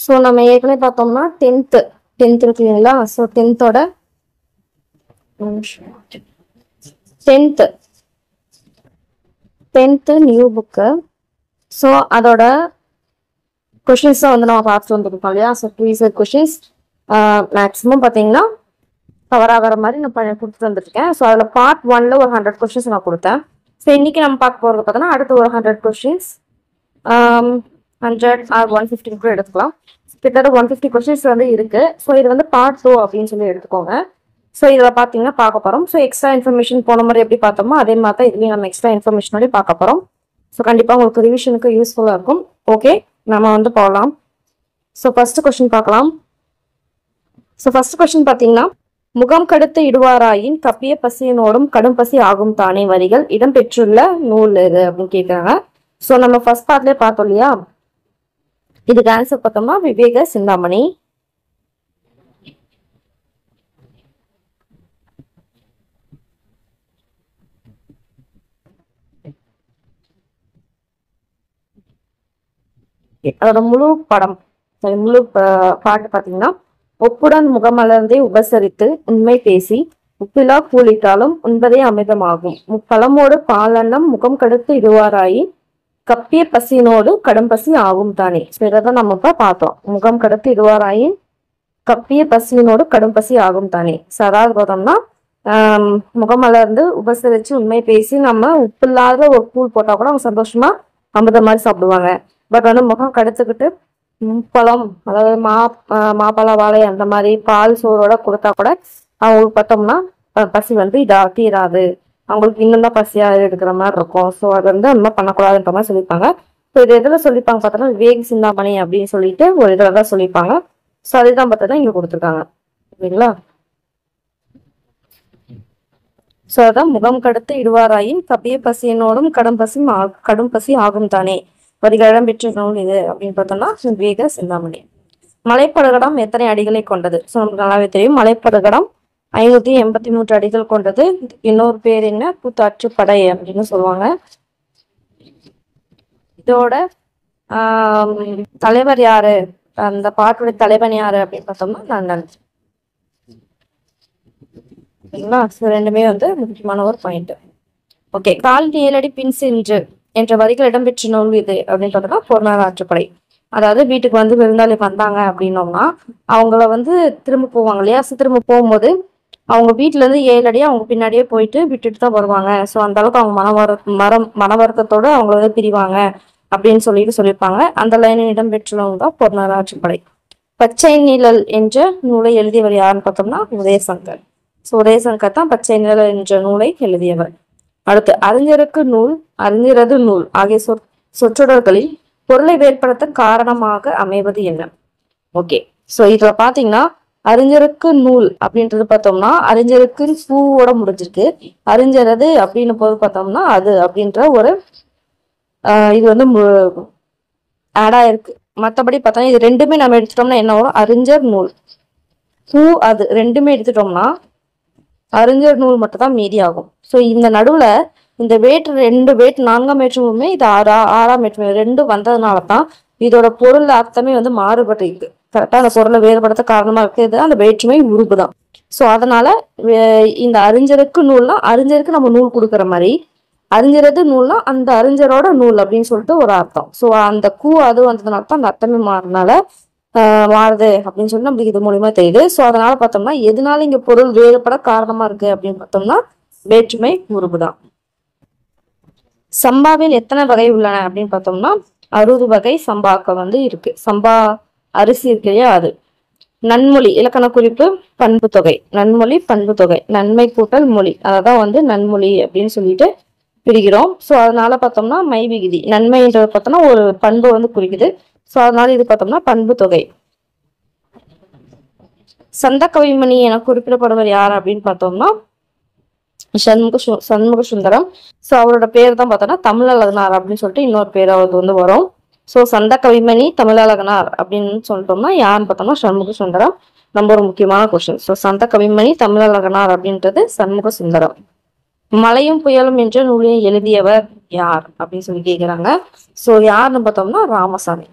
So நம்ம ஏற்கனவே பார்த்தோம்னா டென்த் இருக்கு இல்லைங்களா? So tenth new book. So அதோட கொஷின்ஸ் தான் வந்து நம்ம பார்த்துட்டு வந்துருக்கோம் இல்லையா? ஸோ ப்ரீவியஸ் கொஷின்ஸ் மேக்ஸிமம் பார்த்தீங்கன்னா கவர் ஆகிற மாதிரி நான் கொடுத்துட்டு வந்துருக்கேன். ஸோ அதில் பார்ட் 1ல ஒரு 100 கொஷின்ஸ் நான் கொடுத்தேன். ஸோ இன்னைக்கு நம்ம பார்க்க போகிறது பார்த்தோன்னா அடுத்து ஒரு 100 கொஷின்ஸ் 100 ஆர் 150 கூட எடுத்துக்கலாம். கிட்டத்தட்ட 150 கொஸ்டின்ஸ் வந்து இருக்கு. ஸோ இது வந்து பார்ட் 2 அப்படின்னு சொல்லி எடுத்துக்கோங்க. ஸோ இதில் பார்த்தீங்கன்னா பார்க்க போகிறோம். ஸோ எக்ஸ்ட்ரா இன்ஃபர்மேஷன் போன மாதிரி எப்படி பார்த்தோமோ அதே மாதிரி தான் இதுலேயும் நம்ம எக்ஸ்ட்ரா இன்ஃபர்மேஷனோட பார்க்க போகிறோம். ஸோ கண்டிப்பாக உங்களுக்கு ரிவிஷனுக்கு யூஸ்ஃபுல்லாக இருக்கும். ஓகே, நம்ம வந்து போகலாம். ஸோ ஃபர்ஸ்ட் கொஸ்டின் பார்க்கலாம். ஸோ ஃபர்ஸ்ட் கொஸ்டின் பார்த்தீங்கன்னா, முகம் கடுத்து இடுவாராயின் கப்பிய பசியனோடும் கடும் பசி ஆகும் தானே வரிகள் இடம்பெற்றுள்ள நூல் இது அப்படின்னு கேட்குறாங்க. ஸோ நம்ம ஃபர்ஸ்ட் பார்ட்லேயே பார்த்தோம் இல்லையா? இதுக்கு ஆன்சர் பார்த்தோம்னா விவேக சிந்தாமணி. அதோட முழு பாட்டு பார்த்தீங்கன்னா, ஒப்புடன் முகமலர்ந்தே உபசரித்து உண்மை பேசி உப்பிலா கூலிட்டாலும் உண்பதே அமிர்தமாகும் முப்பழமோடு பாலன்னம் முகம் கடுத்து இடுவாராயி கப்பிய பசியினோடு கடும் பசி ஆகும் தானே. ஸோ இதை நம்ம இப்போ பார்த்தோம். முகம் கடுத்து இடுவாராயின் கப்பிய பசியினோடு கடும் பசி ஆகும் தானே. ஸோ அதாவது பார்த்தோம்னா முகமலர்ந்து உபசரித்து உண்மை பேசி நம்ம உப்பு இல்லாத ஒரு கூழ் போட்டால் கூட அவங்க சந்தோஷமா அமிர்த மாதிரி சாப்பிடுவாங்க. பட் வந்து முகம் கடுத்துக்கிட்டு பழம், அதாவது மாப்பழ வாழை அந்த மாதிரி பால் சோறோட கொடுத்தா கூட அவங்களுக்கு பார்த்தோம்னா பசி வந்து தீராது, அவங்களுக்கு இன்னும் தான் பசியா எடுக்கிற மாதிரி இருக்கும். ஸோ அது வந்து அந்த மாதிரி பண்ணக்கூடாதுன்ற மாதிரி சொல்லியிருப்பாங்க. ஸோ இது எதில் சொல்லியிருப்பாங்க பார்த்தோம்னா விவேக சிந்தாமணி அப்படின்னு சொல்லிட்டு ஒரு இதில் தான் சொல்லியிருப்பாங்க. ஸோ அதுதான் பார்த்தோம்னா இங்கே கொடுத்துருக்காங்க. ஓகேங்களா? ஸோ அதான் முகம் கடுத்து இடுவாராயின் கப்பிய பசியினோடும் கடும் பசி ஆகும் தானே வரிகளிடம் பெற்ற நூல் இது அப்படின்னு பார்த்தோம்னா விவேக சிந்தாமணி. மலைப்படுகடம் எத்தனை அடிகளை கொண்டது? ஸோ நமக்கு நல்லாவே தெரியும். மலைப்படுகடம் 583 அடிகள் கொண்டது. இன்னொரு பேர் என்ன? கூத்தாற்றுப்படை அப்படின்னு சொல்லுவாங்க. இதோட தலைவர் யாரு? அந்த பாட்டுடைய தலைவன் யாரு அப்படின்னு பார்த்தோம்னா நன்னன். ஓகேங்களா? ரெண்டுமே வந்து முக்கியமான ஒரு பாயிண்ட். ஓகே, கால் நீலடி பின் சென்று என்ற வரிகள் இடம்பெற்ற நூல் இது அப்படின்னு பார்த்தோம்னா பொருளாற்றுப்படை. அதாவது வீட்டுக்கு வந்து விருந்தாளி வந்தாங்க அப்படின்னோம்னா அவங்கள வந்து திரும்ப போவாங்க இல்லையா? திரும்ப போகும்போது அவங்க வீட்டுல இருந்து 7 அடியா அவங்க பின்னாடியே போயிட்டு விட்டுட்டு தான் வருவாங்க. ஸோ அந்த அளவுக்கு அவங்க மன வருத்தத்தோட அவங்கள வந்து பிரிவாங்க அப்படின்னு சொல்லியிருப்பாங்க. அந்த லைனில் இடம்பெற்ற நூல் தான் பொருளாற்றுப்படை. பச்சை நிழல் என்ற நூலை எழுதியவர் யாருன்னு பார்த்தோம்னா உதயசங்கர். ஸோ உதயசங்கர் தான் பச்சை நிழல் என்ற நூலை எழுதியவர். அடுத்து அறிஞருக்கு நூல், அறிஞரது நூல் ஆகிய சொற்றொடர்களில் பொருளை வேறுபடுத்த காரணமாக அமைவது என்ன? ஓகே, ஸோ இதுல பாத்தீங்கன்னா அறிஞருக்கு நூல் அப்படின்றது பார்த்தோம்னா அறிஞருக்கு பூவோட முடிஞ்சிருக்கு. அறிஞரது அப்படின்னு போது பார்த்தோம்னா அது அப்படின்ற ஒரு இது வந்து ஆடா இருக்கு. மற்றபடி பார்த்தோம்னா இது ரெண்டுமே நம்ம எடுத்துட்டோம்னா என்ன வரும்? அறிஞர் நூல், பூ அது ரெண்டுமே எடுத்துட்டோம்னா அறிஞர் நூல் மட்டும் தான் மீதி ஆகும். ஸோ இந்த நடுவுல இந்த ரெண்டு வேற்று 4ஆம் வேற்றுமையுமே இது 6ஆம் வேற்றுமை ரெண்டும் வந்ததுனால தான் இதோட பொருள் அர்த்தமே வந்து மாறுபட்டு இருக்கு. கரெக்டா அந்த பொருளை வேறுபடுத்த காரணமா இருக்கிறது அந்த வேற்றுமை உருபு தான். ஸோ அதனால இந்த அறிஞருக்கு நூல்னா அறிஞருக்கு நம்ம நூல் கொடுக்குற மாதிரி அறிஞரது நூல்னா அந்த அறிஞரோட நூல் அப்படின்னு சொல்லிட்டு ஒரு அர்த்தம். ஸோ அந்த அது வந்ததுனால தான் அந்த அர்த்தமே மாறுது அப்படின்னு சொல்லி நம்மளுக்கு இது மூலியமா தெரியுது. ஸோ அதனால பார்த்தோம்னா எதனால இங்க பொருள் வேறுபட காரணமா இருக்கு அப்படின்னு பார்த்தோம்னா வேற்றுமை உருபுதான். சம்பாவில் எத்தனை வகை உள்ளன அப்படின்னு பார்த்தோம்னா 60 வகை சம்பாக்கள் வந்து இருக்கு. சம்பா அரிசி இருக்கு இல்லையா? அது. நன்மொழி இலக்கண குறிப்பு பண்பு தொகை. நன்மொழி பண்பு தொகை, நன்மை கூட்டல் மொழி, அதான் வந்து நன்மொழி அப்படின்னு சொல்லிட்டு பிரிக்கிறோம். ஸோ அதனால பார்த்தோம்னா மை விகுதி நன்மைன்றது பார்த்தோம்னா ஒரு பண்பு வந்து குறிக்குது. ஸோ அதனால இது பார்த்தோம்னா பண்பு தொகை. சந்த கவிமணி என குறிப்பிடப்படுவர் யார் அப்படின்னு பார்த்தோம்னா சண்முக சுந்தரம். ஸோ அவரோட பேர் தான் பார்த்தோம்னா தமிழழகனார் அப்படின்னு சொல்லிட்டு இன்னொரு பேர் அவருக்கு வந்து வரும். ஸோ சந்த கவிமணி தமிழழகனார் அப்படின்னு சொல்லிட்டோம்னா யாருன்னு பார்த்தோம்னா சண்முக சுந்தரம். ரொம்ப ஒரு முக்கியமான கொஸ்டின். ஸோ சந்த கவிமணி தமிழழகனார் அப்படின்றது சண்முக சுந்தரம். மலையும் புயலும் என்ற நூலை எழுதியவர் யார் அப்படின்னு சொல்லி கேட்கிறாங்க. ஸோ யாருன்னு பார்த்தோம்னா ராமசாமி.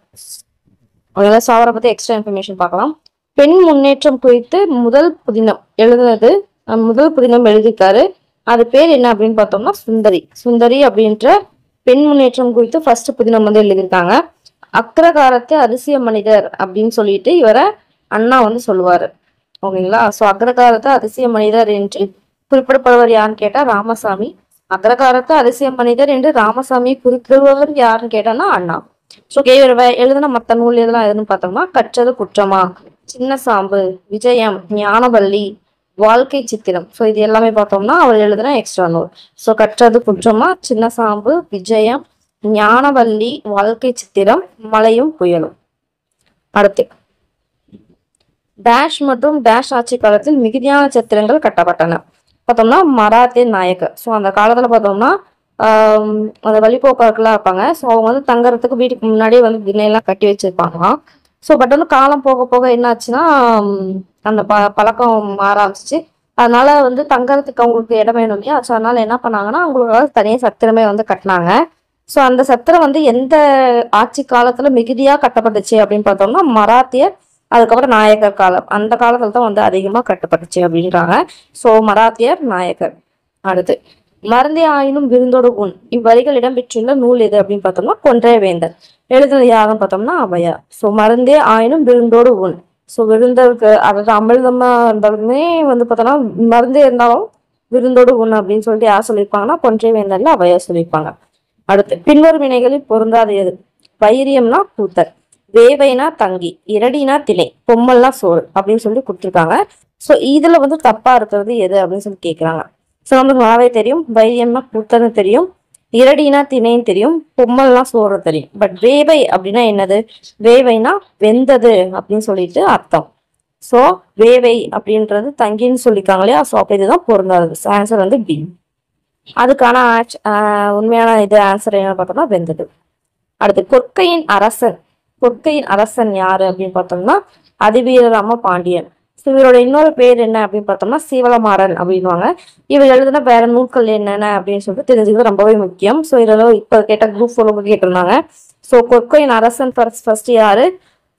அதனால சாவரை பத்தி எக்ஸ்ட்ரா இன்ஃபர்மேஷன் பார்க்கலாம். பெண் முன்னேற்றம் குறித்து முதல் புதினம் எழுதுனது, முதல் புதினம் எழுதியிருக்காரு. அது பேர் என்ன அப்படின்னு பார்த்தோம்னா சுந்தரி. சுந்தரி அப்படின்ற பெண் முன்னேற்றம் குறித்து ஃபர்ஸ்ட் புதினம் வந்து எழுதியிருக்காங்க. அக்ரகாரத்து அதிசய மனிதர் அப்படின்னு சொல்லிட்டு இவரை அண்ணா வந்து சொல்லுவாரு. ஓகேங்களா? ஸோ அக்ரகாரத்து அதிசய மனிதர் என்று குறிப்பிடப்படுவர் யாருன்னு கேட்டா ராமசாமி. அக்ரகாரத்து அதிசய மனிதர் என்று ராமசாமி குறிப்பிடுபவர் யாருன்னு கேட்டான்னா அண்ணா. ஸோ இவர் எழுதின மற்ற நூல் எதெல்லாம் எதுன்னு பார்த்தோம்னா கற்றது குற்றமா, சின்ன சாம்பு, விஜயம், ஞானவள்ளி, வாழ்க்கை சித்திரம். ஸோ இது எல்லாமே பார்த்தோம்னா அவர் எழுதின எக்ஸ்ட்ரா நூல். ஸோ கற்றது குற்றமா, சின்ன சாம்பு, விஜயம், ஞானவள்ளி, வாழ்க்கை சித்திரம், மலையும் புயலும். அடுத்து டேஷ் மற்றும் டேஷ் ஆட்சி காலத்தில் மிகுதியான சித்திரங்கள் கட்டப்பட்டன. பார்த்தோம்னா மராத்திய நாயக்கர். ஸோ அந்த காலத்துல பார்த்தோம்னா அந்த வழிபோக்காக்கெல்லாம் இருப்பாங்க. ஸோ அவங்க வந்து தங்கறதுக்கு வீட்டுக்கு முன்னாடியே வந்து தினையெல்லாம் கட்டி வச்சிருப்பாங்களாம். ஸோ பட் வந்து காலம் போக போக என்ன ஆச்சுன்னா அந்த பழக்கம் மாற ஆரம்பிச்சிச்சு. அதனால வந்து தங்கறதுக்கு அவங்களுக்கு இடம் வேணும் இல்லையா? ஸோ அதனால என்ன பண்ணாங்கன்னா அவங்களுக்கு தனியாக சத்திரமே வந்து கட்டினாங்க. ஸோ அந்த சத்திரம் வந்து எந்த ஆட்சி காலத்துல மிகுதியா கட்டப்பட்டுச்சு அப்படின்னு பார்த்தோம்னா மராத்தியர், அதுக்கப்புறம் நாயக்கர் காலம், அந்த காலத்துல தான் வந்து அதிகமா கட்டப்பட்டுச்சு அப்படின்றாங்க. ஸோ மராத்தியர், நாயக்கர். அடுத்து மருந்தே ஆயினும் விருந்தோடு உண் இவ்வரிகள் இடம்பெற்றுள்ள நூல் எது அப்படின்னு பார்த்தோம்னா கொன்றைய வேந்தர். எழுதுனது யாருன்னு பார்த்தோம்னா ஔவையார். ஸோ மருந்தே ஆயினும் விருந்தோடு உண். ஸோ விருந்தருக்கு அதாவது அமிர்தமா இருந்தாலுமே வந்து பார்த்தோம்னா மருந்தே இருந்தாலும் விருந்தோடு உண் அப்படின்னு சொல்லிட்டு யார் சொல்லியிருப்பாங்கன்னா கொன்றைய வேந்தர்ல ஔவையார் சொல்லியிருப்பாங்க. அடுத்து பின்வரும் வினைகளில் பொருந்தாத எது? வைரியம்னா கூத்தர், வேவைனா தங்கி, இரடினா திணை, பொம்மல்னா சோறு அப்படின்னு சொல்லி கொடுத்துருக்காங்க. ஸோ இதுல வந்து தப்பா இருக்கிறது எது அப்படின்னு சொல்லி கேட்குறாங்க. ஸோ நமக்கு நல்லாவே தெரியும், வைரியம்னா கூத்தர்னு தெரியும், இரடினா திணைன்னு தெரியும், பொம்மல்னா சோறு தெரியும். பட் வேவை அப்படின்னா என்னது? வேவைனா வெந்தது அப்படின்னு சொல்லிட்டு அர்த்தம். ஸோ வேவை அப்படின்றது தங்கின்னு சொல்லியிருக்காங்க இல்லையா? ஸோ அப்போ இதுதான் பொருந்தாது. ஆன்சர் வந்து பி. அதுக்கான உண்மையான இது ஆன்சர் என்ன பார்த்தோம்னா வெந்தது. அடுத்து கொற்கையின் அரசன். கொற்கையின் அரசன் யாரு அப்படின்னு பார்த்தோம்னா அதிவீரராம பாண்டியன். ஸோ இவரோட இன்னொரு பேர் என்ன அப்படின்னு பார்த்தோம்னா சீவலமாறன் அப்படின்வாங்க. இவர் எழுதுனா வேற நூல்கள் என்னென்ன அப்படின்னு சொல்லிட்டு தெரிஞ்சுக்கிறது ரொம்பவே முக்கியம். ஸோ இதெல்லாம் இப்போ கேட்ட குரூப் 4 கேட்டிருந்தாங்க. ஸோ கொற்கையின் அரசன் ஃபர்ஸ்ட் யாரு?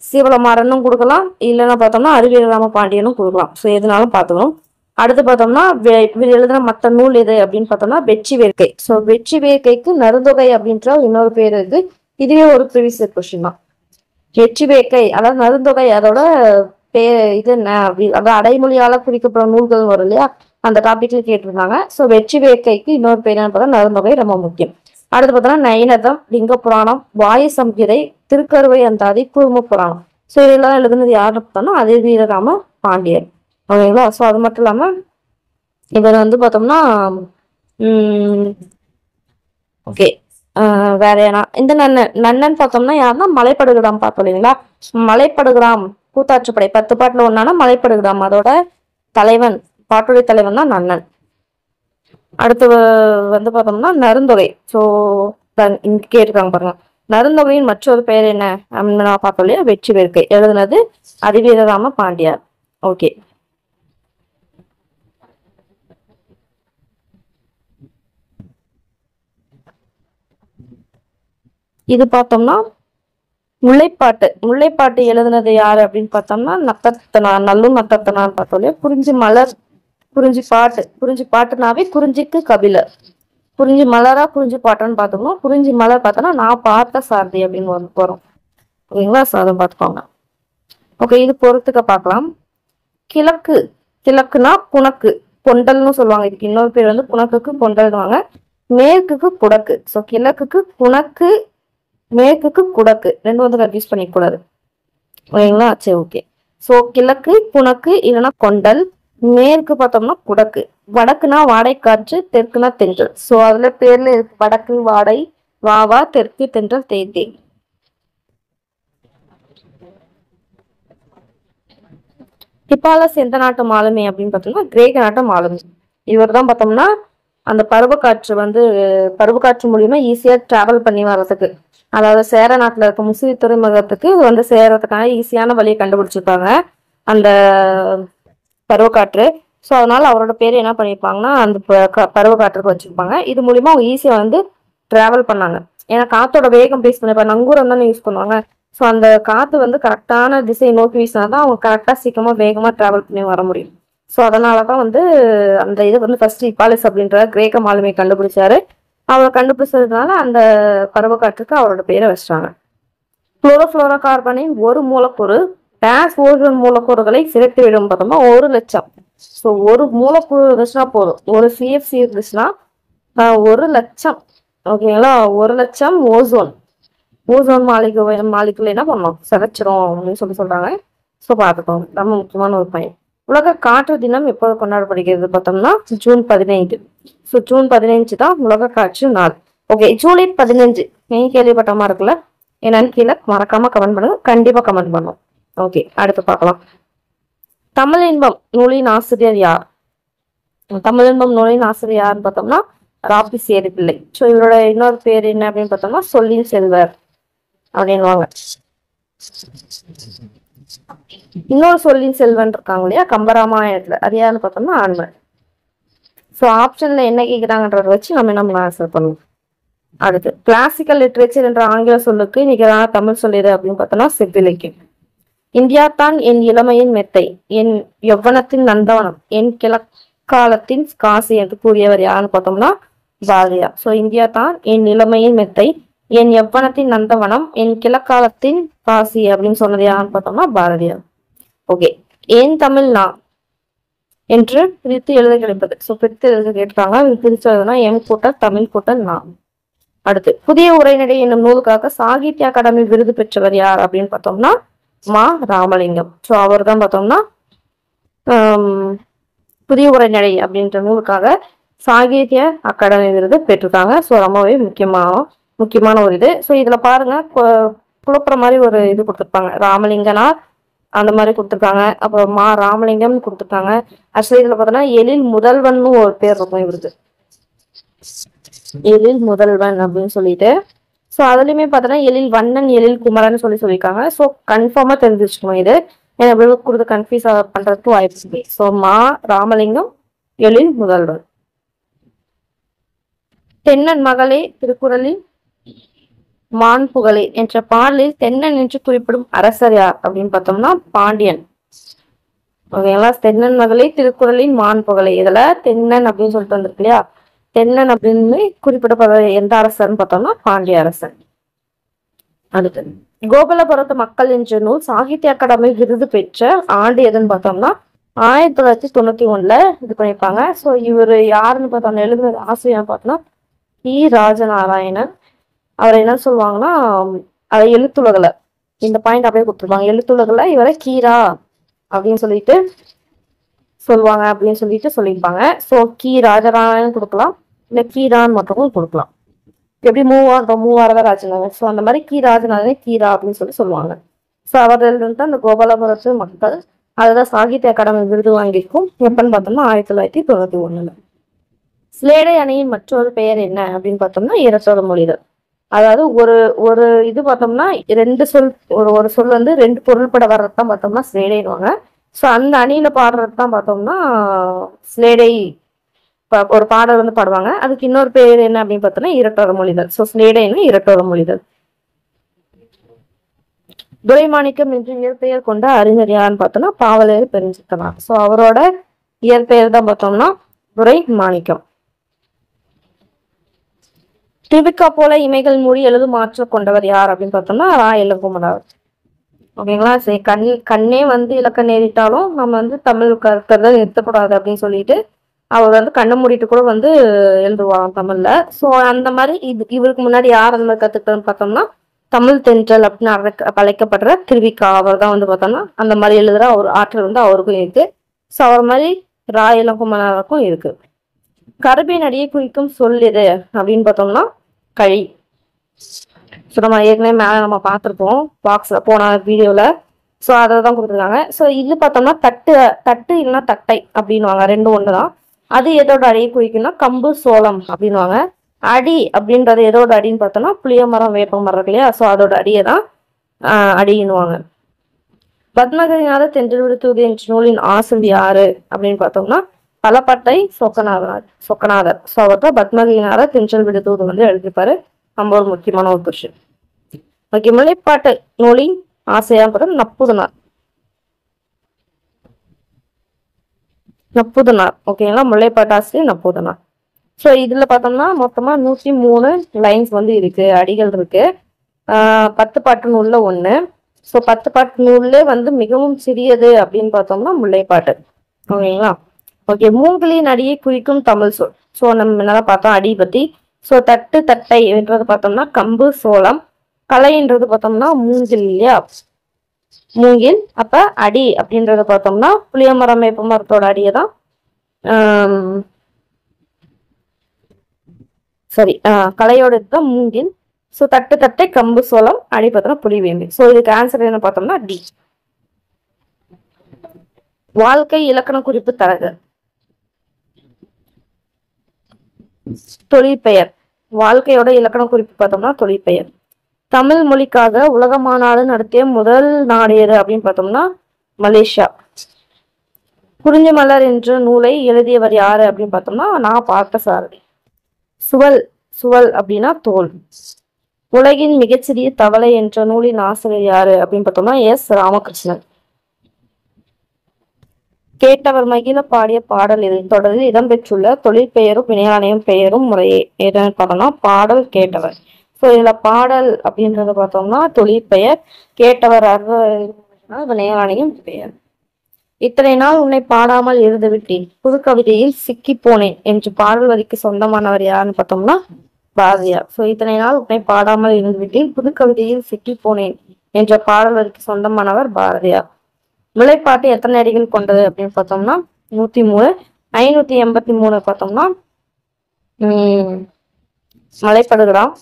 சீவலமாறனும் கொடுக்கலாம், இல்லைன்னா பார்த்தோம்னா அதிவீரராம பாண்டியனும் கொடுக்கலாம். ஸோ எதுனாலும் பார்த்துக்கணும். அடுத்து பார்த்தோம்னா இவர் எழுதுன மற்ற நூல் எது அப்படின்னு பார்த்தோம்னா வெற்றி வேர்க்கை. ஸோ வெற்றி வேர்க்கைக்கு நருந்தொகை அப்படின்ற இன்னொரு பேர் இருக்கு. இதுவே ஒரு ப்ரீவியஸ் கொஸ்டின் தான். வெற்றி வேர்க்கை அதாவது நருந்தொகை அதோட இது என்ன அப்படி அதாவது அடைமொழியால குறிக்கப்படும் நூல்கள் வரும் இல்லையா? அந்த டாபிக்ல கேட்டிருந்தாங்க. ஸோ வெற்றி வேர்க்கைக்கு இன்னொரு பேர் என்ன பார்த்தா நருந்தொகை ரொம்ப முக்கியம். அடுத்து பார்த்தோம்னா நைனதம், லிங்க புராணம், வாயு சம்ஹிதை, திருக்கருவை அந்தாதி, குழும புராணம். ஸோ இதெல்லாம் எழுதுனது யாருன்னு பார்த்தோம்னா அதிவீரராம பாண்டியர். ஓகேங்களா? ஸோ அது மட்டும் இல்லாம இவர் வந்து பார்த்தோம்னா ஓகே வேற ஏன்னா இந்த நன்னன் பார்த்தோம்னா யாருன்னா மலைப்படுகிராம் பார்த்தோம் இல்லைங்களா? மலைப்படுகிராம் கூத்தாற்றுப்படை 10 பாட்டுல ஒன்னான மலைப்படுகிராம் அதோட தலைவன், பாட்டுடைய தலைவன் தான் நன்னன். அடுத்து வந்து பார்த்தோம்னா நருந்தொகை. ஸோ இங்க கேட்டிருக்காங்க பாருங்க, நருந்தொகையின் மற்றொரு பெயர் என்ன அப்படின்னு நான் பார்த்தோம் இல்லையா? வெற்றி வேர்க்கை. எழுதுனது அதிவீரராம பாண்டியார். ஓகே. இது பார்த்தோம்னா முல்லைப்பாட்டு. முல்லைப்பாட்டு எழுதுனது யாரு அப்படின்னு பார்த்தோம்னா நத்தத்தனார், நல்லூர் நத்தத்தனார் பார்த்தோம் இல்லையா? குறிஞ்சி மலர், குறிஞ்சி பாட்டு. குறிஞ்சி பாட்டுனாவே குறிஞ்சிக்கு கபிலர். குறிஞ்சி மலரா குறிஞ்சி பாட்டுன்னு பார்த்தோம்னா குறிஞ்சி மலர் பார்த்தோம்னா நான் பார்த்த சாரதி அப்படின்னு வரும். ஓகேங்களா? சாதம் பார்த்துக்கோங்க. ஓகே, இது பொறுத்துக்க பார்க்கலாம். கிழக்கு. கிழக்குனா புனக்கு, பொண்டல்னு சொல்லுவாங்க. இதுக்கு இன்னொரு பேர் வந்து புனக்குக்கு பொண்டல்வாங்க. மேற்குக்கு குடக்கு. ஸோ கிழக்குக்கு புனக்கு, மேற்குக்கு குடக்கு. ரெண்டும் வந்து கன்ஃபியூஸ் பண்ணிக்க கூடாது. ஓகேங்களா? சரி, ஓகே. ஸோ கிழக்கு புனக்கு இல்லைன்னா கொண்டல், மேற்கு பார்த்தோம்னா குடக்கு, வடக்குனா வாடை காற்று, தெற்குனா தென்றல். ஸோ அதுல பேர்ல இருக்கு வடக்கு வாடை, வாவா, தெற்கு தென்றல், தேய்தே. ஹிப்பாலஸ் எந்த நாட்டு மாலுமி அப்படின்னு பார்த்தோம்னா கிரேக்க நாட்டு மாலுமி. இவர் தான் பார்த்தோம்னா அந்த பருவக்காற்று வந்து பருவக்காற்று மூலியமா ஈஸியா டிராவல் பண்ணி வர்றதுக்கு, அதாவது சேர நாட்டுல இருக்க முசிறி துறைமுகத்துக்கு வந்து சேரத்துக்கான ஈஸியான வழியை கண்டுபிடிச்சிருப்பாங்க அந்த பருவக்காற்று. ஸோ அதனால அவரோட பேர் என்ன பண்ணியிருப்பாங்கன்னா அந்த பருவக்காற்றுக்கு வச்சிருப்பாங்க. இது மூலியமா அவங்க ஈஸியா வந்து டிராவல் பண்ணாங்க. ஏன்னா காத்தோட வேகம் பேஸ் பண்ணிருப்பாங்க. நங்கூரம் தானே யூஸ் பண்ணுவாங்க. ஸோ அந்த காற்று வந்து கரெக்டான திசையை நோக்கி வீசினா தான் அவங்க கரெக்டாக சீக்கிரமாக வேகமாக ட்ராவல் பண்ணி வர முடியும். ஸோ அதனால தான் வந்து அந்த இது வந்து ஃபர்ஸ்ட் இப்பாலிஸ் அப்படின்ற கிரேக்க மாலுமி கண்டுபிடிச்சாரு. அவர் கண்டுபிடிச்சதுனால அந்த பருவக்காற்றுக்கு அவரோட பேரை வச்சிட்டாங்க. குளோரோஃப்ளோரோ கார்பனின் ஒரு மூலக்கூறு டேஸ் ஓசோன் மூலக்கூறுகளை சிதைத்து விடும் பார்த்தோம்னா 1,00,000. ஸோ ஒரு மூலக்கூறு இருந்துச்சுன்னா போதும், ஒரு சிஎஃப்சி இருந்துச்சுன்னா 1,00,000. ஓகேங்களா, 1,00,000 ஓசோன் மாலிகுலை என்ன பண்ணோம், சிதைச்சிரும் அப்படின்னு சொல்றாங்க. ஸோ பார்த்துக்கோங்க, ரொம்ப முக்கியமான ஒரு பையன். உலக காற்று தினம் எப்போது கொண்டாடப்படுகிறது பார்த்தோம்னா ஜூன் 15. ஸோ ஜூன் 15 தான் உலக காற்று நாள். ஓகே, ஜூலை 15 நீங்க கேள்விப்பட்ட மாதிரி இருக்குல்ல, என்னன்னு கீழே மறக்காம கமெண்ட் பண்ணுங்க, கண்டிப்பா கமெண்ட் பண்ணுவோம். ஓகே, அடுத்து பார்க்கலாம். தமிழ் இன்பம் நூலின் ஆசிரியர் யார்? தமிழ் இன்பம் நூலின் ஆசிரியர் யாருன்னு பார்த்தோம்னா ராபி சேது பிள்ளை. ஸோ இவரோட இன்னொரு பேர் என்ன அப்படின்னு பார்த்தோம்னா சொல்லின் செல்வர் அப்படின்வாங்க. இன்னொரு சொல்லின் செல்வன் இருக்காங்க இல்லையா கம்பராமாயணத்துல, அது யாருன்னு பார்த்தோம்னா ஆண்மன். ஸோ ஆப்ஷன்ல என்ன கேட்குறாங்கன்றத வச்சு நம்ம என்ன ஆன்சர் பண்ணுவோம். அடுத்து கிளாசிக்கல் லிட்ரேச்சர் என்ற ஆங்கில சொல்லுக்கு நிகரான தமிழ் சொல்லிடு அப்படின்னு பார்த்தோம்னா செவ்விலக்கியம். இந்தியா தான் என் இளமையின் மெத்தை, என் யௌவனத்தின் நந்தவனம், என் கிழக்காலத்தின் காசி என்று கூறியவர் யாருன்னு பார்த்தோம்னா பாரதியார். ஸோ இந்தியா தான் என் இளமையின் மெத்தை, என் யௌவனத்தின் நந்தவனம், என் கிழக்காலத்தின் காசி அப்படின்னு சொன்னது யாருன்னு பார்த்தோம்னா பாரதியார். ஓகே, ஏன் தமிழ்னா என்று பிரித்து எழுத கிடைப்பது. ஸோ பிரித்து எழுத கேட்டாங்க, பிரித்து எழுதுனா எம் கூட்டல் தமிழ் கூட்டல் நான். அடுத்து புதிய உரைநடை என்னும் நூலுக்காக சாகித்ய அகாடமி விருது பெற்றவர் யார் அப்படின்னு பார்த்தோம்னா மா ராமலிங்கம். ஸோ அவர் தான் பார்த்தோம்னா புதிய உரைநடை அப்படின்ற நூலுக்காக சாகித்ய அகாடமி விருது பெற்றிருக்காங்க. ஸோ ரொம்பவே முக்கியமான ஒரு இது. ஸோ இதுல பாருங்க குழப்புற மாதிரி ஒரு இது கொடுத்துருப்பாங்க, ராமலிங்கனார் அந்த மாதிரி கொடுத்துருக்காங்க, அப்புறம் மா ராமலிங்கம் கொடுத்துருக்காங்க. ஆக்சுவலி இதுல பார்த்தோம்னா எழில் முதல்வன் ஒரு பேர் இருக்கும் இவருக்கு, எழில் முதல்வன் அப்படின்னு சொல்லிட்டு. ஸோ அதுலயுமே பார்த்தோன்னா எழில் வண்ணன் எழில் குமரன் சொல்லியிருக்காங்க. ஸோ கன்ஃபார்மா தெரிஞ்சு வச்சுக்கணும், இது ஏன்னா கொடுத்து கன்ஃபியூஸ் பண்றதுக்கு வாய்ப்பு இருக்கு. ஸோ மா ராமலிங்கம் எழில் முதல்வன். தென்னன் மகளே திருக்குறளில் மான் புகழே என்ற பாடலில் தென்னன் என்று குறிப்பிடும் அரசர் யார் அப்படின்னு பார்த்தோம்னா பாண்டியன். ஓகேங்களா, தென்னன் மகளே திருக்குறளின் மான் புகழே, இதுல தென்னன் அப்படின்னு சொல்லிட்டு வந்திருக்கு இல்லையா, தென்னன் அப்படின்னு குறிப்பிடப்படுற எந்த அரசர்னு பார்த்தோம்னா பாண்டிய அரசன். அடுத்து கோபாலபுரத்து மக்கள் என்ற நூல் சாகித்ய அகாடமி விருது பெற்ற ஆண்டு எதுன்னு பார்த்தோம்னா 1991 இது பண்ணியிருப்பாங்க. ஸோ இவர் யாருன்னு பார்த்தோம்னா எழுதுனது ஆசிரியர் பார்த்தோம்னா கி ராஜநாராயணன். அவர் என்ன சொல்லுவாங்கன்னா அதை எழுத்துலகில் இந்த பாயிண்ட் அப்படியே கொடுத்துருப்பாங்க, எழுத்துலகில் இவரை கீரா அப்படின்னு சொல்லிட்டு சொல்லுவாங்க அப்படின்னு சொல்லியிருப்பாங்க. ஸோ கி ராஜநாராயணன் கொடுக்கலாம், இல்லை கீரான் மட்டும் கொடுக்கலாம். எப்படி மூவாரத ராஜநாதன், ஸோ அந்த மாதிரி கி ராஜநாதன் கீரா அப்படின்னு சொல்லுவாங்க. ஸோ அவர்கள் வந்து அந்த கோபாலபுரத்து மக்கள் அதுதான் சாகித்ய அகாடமி விருது வாங்கியிருக்கும். எப்பன்னு பார்த்தோம்னா 1991. ஸ்லேடை அணியின் மற்றொரு பெயர் என்ன அப்படின்னு பார்த்தோம்னா இரட்டொரு மொழிதல். அதாவது ஒரு இது பார்த்தோம்னா ரெண்டு சொல், ஒரு சொல் வந்து ரெண்டு பொருள்பட வர்றதுதான் பார்த்தோம்னா ஸ்லேடைன்னுவாங்க. ஸோ அந்த அணியில பாடுறது தான் பார்த்தோம்னா ஸ்லேடை, ஒரு பாடல் வந்து பாடுவாங்க. அதுக்கு இன்னொரு பேர் என்ன அப்படின்னு பார்த்தோம்னா இரட்டொரு மொழிதல். ஸோ ஸ்லேடைன்னு இரட்டொரு மொழிதல். துரைமாணிக்கம் என்று இயற்பெயர் கொண்ட அறிஞர் யாருன்னு பார்த்தோம்னா பாவலர் பெருஞ்சித்தனார். ஸோ அவரோட இயற்பெயர் தான் பார்த்தோம்னா துரைமாணிக்கம். திருவிக்கா போல இமைகள் மூடி எழுதும் ஆற்றல் கொண்டவர் யார் அப்படின்னு பார்த்தோம்னா ரா இளங்குமரனார். ஓகேங்களா, சரி கண்ணே வந்து இலக்க நேரிட்டாலும் நம்ம வந்து தமிழ் கருத்தை நிறுத்தக்கூடாது அப்படின்னு சொல்லிட்டு அவர் வந்து கண்ணை மூடிட்டு கூட வந்து எழுதுவாங்க தமிழ்ல. ஸோ அந்த மாதிரி இவருக்கு முன்னாடி யார் அந்த மாதிரி கத்துக்கிட்டதுன்னு பார்த்தோம்னா தமிழ் தென்றல் அப்படின்னு அழைக்கப்படுற திருவிக்கா, அவர் தான் வந்து பார்த்தோம்னா அந்த மாதிரி எழுதுற ஒரு ஆற்றல் வந்து அவருக்கும் இருக்கு. ஸோ அவர் மாதிரி ரா இளங்குமரனாருக்கும் இருக்கு. கருப்பின் அடியை குறிக்கும் சொல் எது அப்படின்னு பார்த்தோம்னா கழி. ஸோ நம்ம ஏற்கனவே மேலே நம்ம பார்த்துருப்போம் பாக்ஸில் போன வீடியோவில். ஸோ அதை தான் கொடுத்துருக்காங்க. ஸோ இது பார்த்தோம்னா தட்டு இல்லைன்னா தட்டை அப்படின்வாங்க, ரெண்டும் ஒன்று தான். அது எதோட அடியை குறிக்கும்னா கம்பு சோளம் அப்படின்வாங்க. அடி அப்படின்றது எதோட அடின்னு பார்த்தோம்னா புளிய மரம் வேப்ப மரம் இருக்கு இல்லையா, ஸோ அதோட அடியை தான் அடின்னுவாங்க. பத்மகிரிநாத தென்றல் விடுத்தூது என்ற நூலின் ஆசிரியர் யாரு அப்படின்னு பார்த்தோம்னா பலப்பட்டை சொக்கநாதர். ஸோ அவர் தான் பத்மகிரிநாத தென்றல் விடுத்தூது வந்து எழுதியிருப்பாரு. ரொம்ப ஒரு முக்கியமான ஒரு கொஸ்டின். ஓகே, முல்லைப்பாட்டு நூலின் ஆசிரியர் பதம் நப்புதனார். நப்புதனார் ஓகேங்களா, முல்லைப்பாட்டு ஆசிரியர் நப்புதனார். ஸோ இதுல பார்த்தோம்னா மொத்தமா 103 லைன்ஸ் வந்து இருக்கு, அடிகள் இருக்கு. 10 பாட்டு நூல்ல ஒண்ணு. ஸோ 10 பாட்டு நூல்ல வந்து மிகவும் சிறியது அப்படின்னு பார்த்தோம்னா முல்லைப்பாட்டு. ஓகேங்களா. ஓகே, மூங்கிலின் அடியை குறிக்கும் தமிழ் சொல். ஸோ நம்ம என்ன பார்த்தோம் அடி பத்தி. ஸோ தட்டு தட்டை என்றது பார்த்தோம்னா கம்பு சோளம். கலைன்றது பார்த்தோம்னா மூங்கில் இல்லையா, மூங்கில். அப்ப அடி அப்படின்றத பார்த்தோம்னா புளியமரம் வேப்ப மரத்தோட அடியை தான் சரி கலையோட இதுதான் மூங்கில். ஸோ தட்டு தட்டை கம்பு சோளம், அடி பார்த்தோம்னா புளிவேம்பு. ஸோ இதுக்கு ஆன்சர் என்ன பார்த்தோம்னா டி. வாழ்க்கை இலக்கண குறிப்பு தரக. தொழிற்பெயர். வாழ்க்கையோட இலக்கண குறிப்பு பார்த்தோம்னா தொழிற்பெயர். தமிழ் மொழிக்காக உலக மாநாடு நடத்திய முதல் நாடு எது அப்படின்னு பார்த்தோம்னா மலேசியா. குறிஞ்சி மலர் என்ற நூலை எழுதியவர் யாரு அப்படின்னு பார்த்தோம்னா நான் பார்த்தசாரதி. சுவல். சுவல் அப்படின்னா தோல். உலகின் மிகச்சிறிய தவளை என்ற நூலின் ஆசிரியர் யாரு அப்படின்னு பார்த்தோம்னா எஸ் ராமகிருஷ்ணன். கேட்டவர் மகிழ பாடிய பாடல் இது தொடரில் இடம்பெற்றுள்ள தொழிற்பெயரும் வினையாளையும் பெயரும் முறையே எதுன்னு பார்த்தோம்னா பாடல் கேட்டவர். ஸோ இதுல பாடல் அப்படின்றத பார்த்தோம்னா தொழிற்பெயர், கேட்டவர் வினையாளையும் பெயர். இத்தனை நாள் உன்னை பாடாமல் இருந்து விட்டேன், புது கவிதையில் சிக்கி போனேன் என்று பாடல் வரிக்கு சொந்தமானவர் யாருன்னு பார்த்தோம்னா பாரதியார். ஸோ இத்தனை நாள் உன்னை பாடாமல் இருந்து விட்டேன், புது கவிதையில் சிக்கி போனேன் என்ற பாடல் வரிக்கு சொந்தமானவர் பாரதியார். முல்லைப்பாட்டு எத்தனை அடிகள் கொண்டது அப்படின்னு பார்த்தோம்னா 103. 583 பார்த்தோம்னா மலைப்படுகலாம்.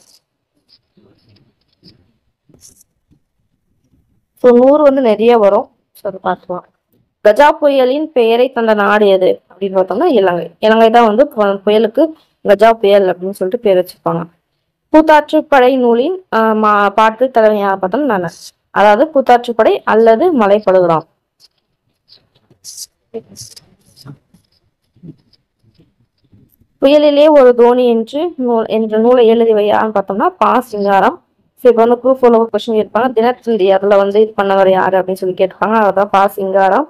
ஸோ 100 வந்து நிறைய வரும். ஸோ அதை பார்த்துக்கலாம். கஜா புயலின் பெயரை தந்த நாடு எது அப்படின்னு பார்த்தோம்னா இலங்கை. இலங்கை தான் வந்து புயலுக்கு கஜா புயல் அப்படின்னு சொல்லிட்டு பேர் வச்சிருப்பாங்க. கூத்தாற்றுப்படை நூலின் பாட்டு தலைமையாக பார்த்தோம்னா நான், அதாவது கூத்தாற்றுப்படை அல்லது மலைப்படுகலாம். புயலிலே ஒரு தோணி என்ற நூலை எழுதியவை யாருன்னு பார்த்தோம்னா பா சிங்காரம். ஸோ இப்போ வந்து ப்ரூஃப் உள்ள கொஸ்டின் கேட்பாங்க, தினத்தந்தி அதில் வந்து இது பண்ணவர் யாரு அப்படின்னு சொல்லி கேட்பாங்க, அதுதான் பா சிங்காரம்.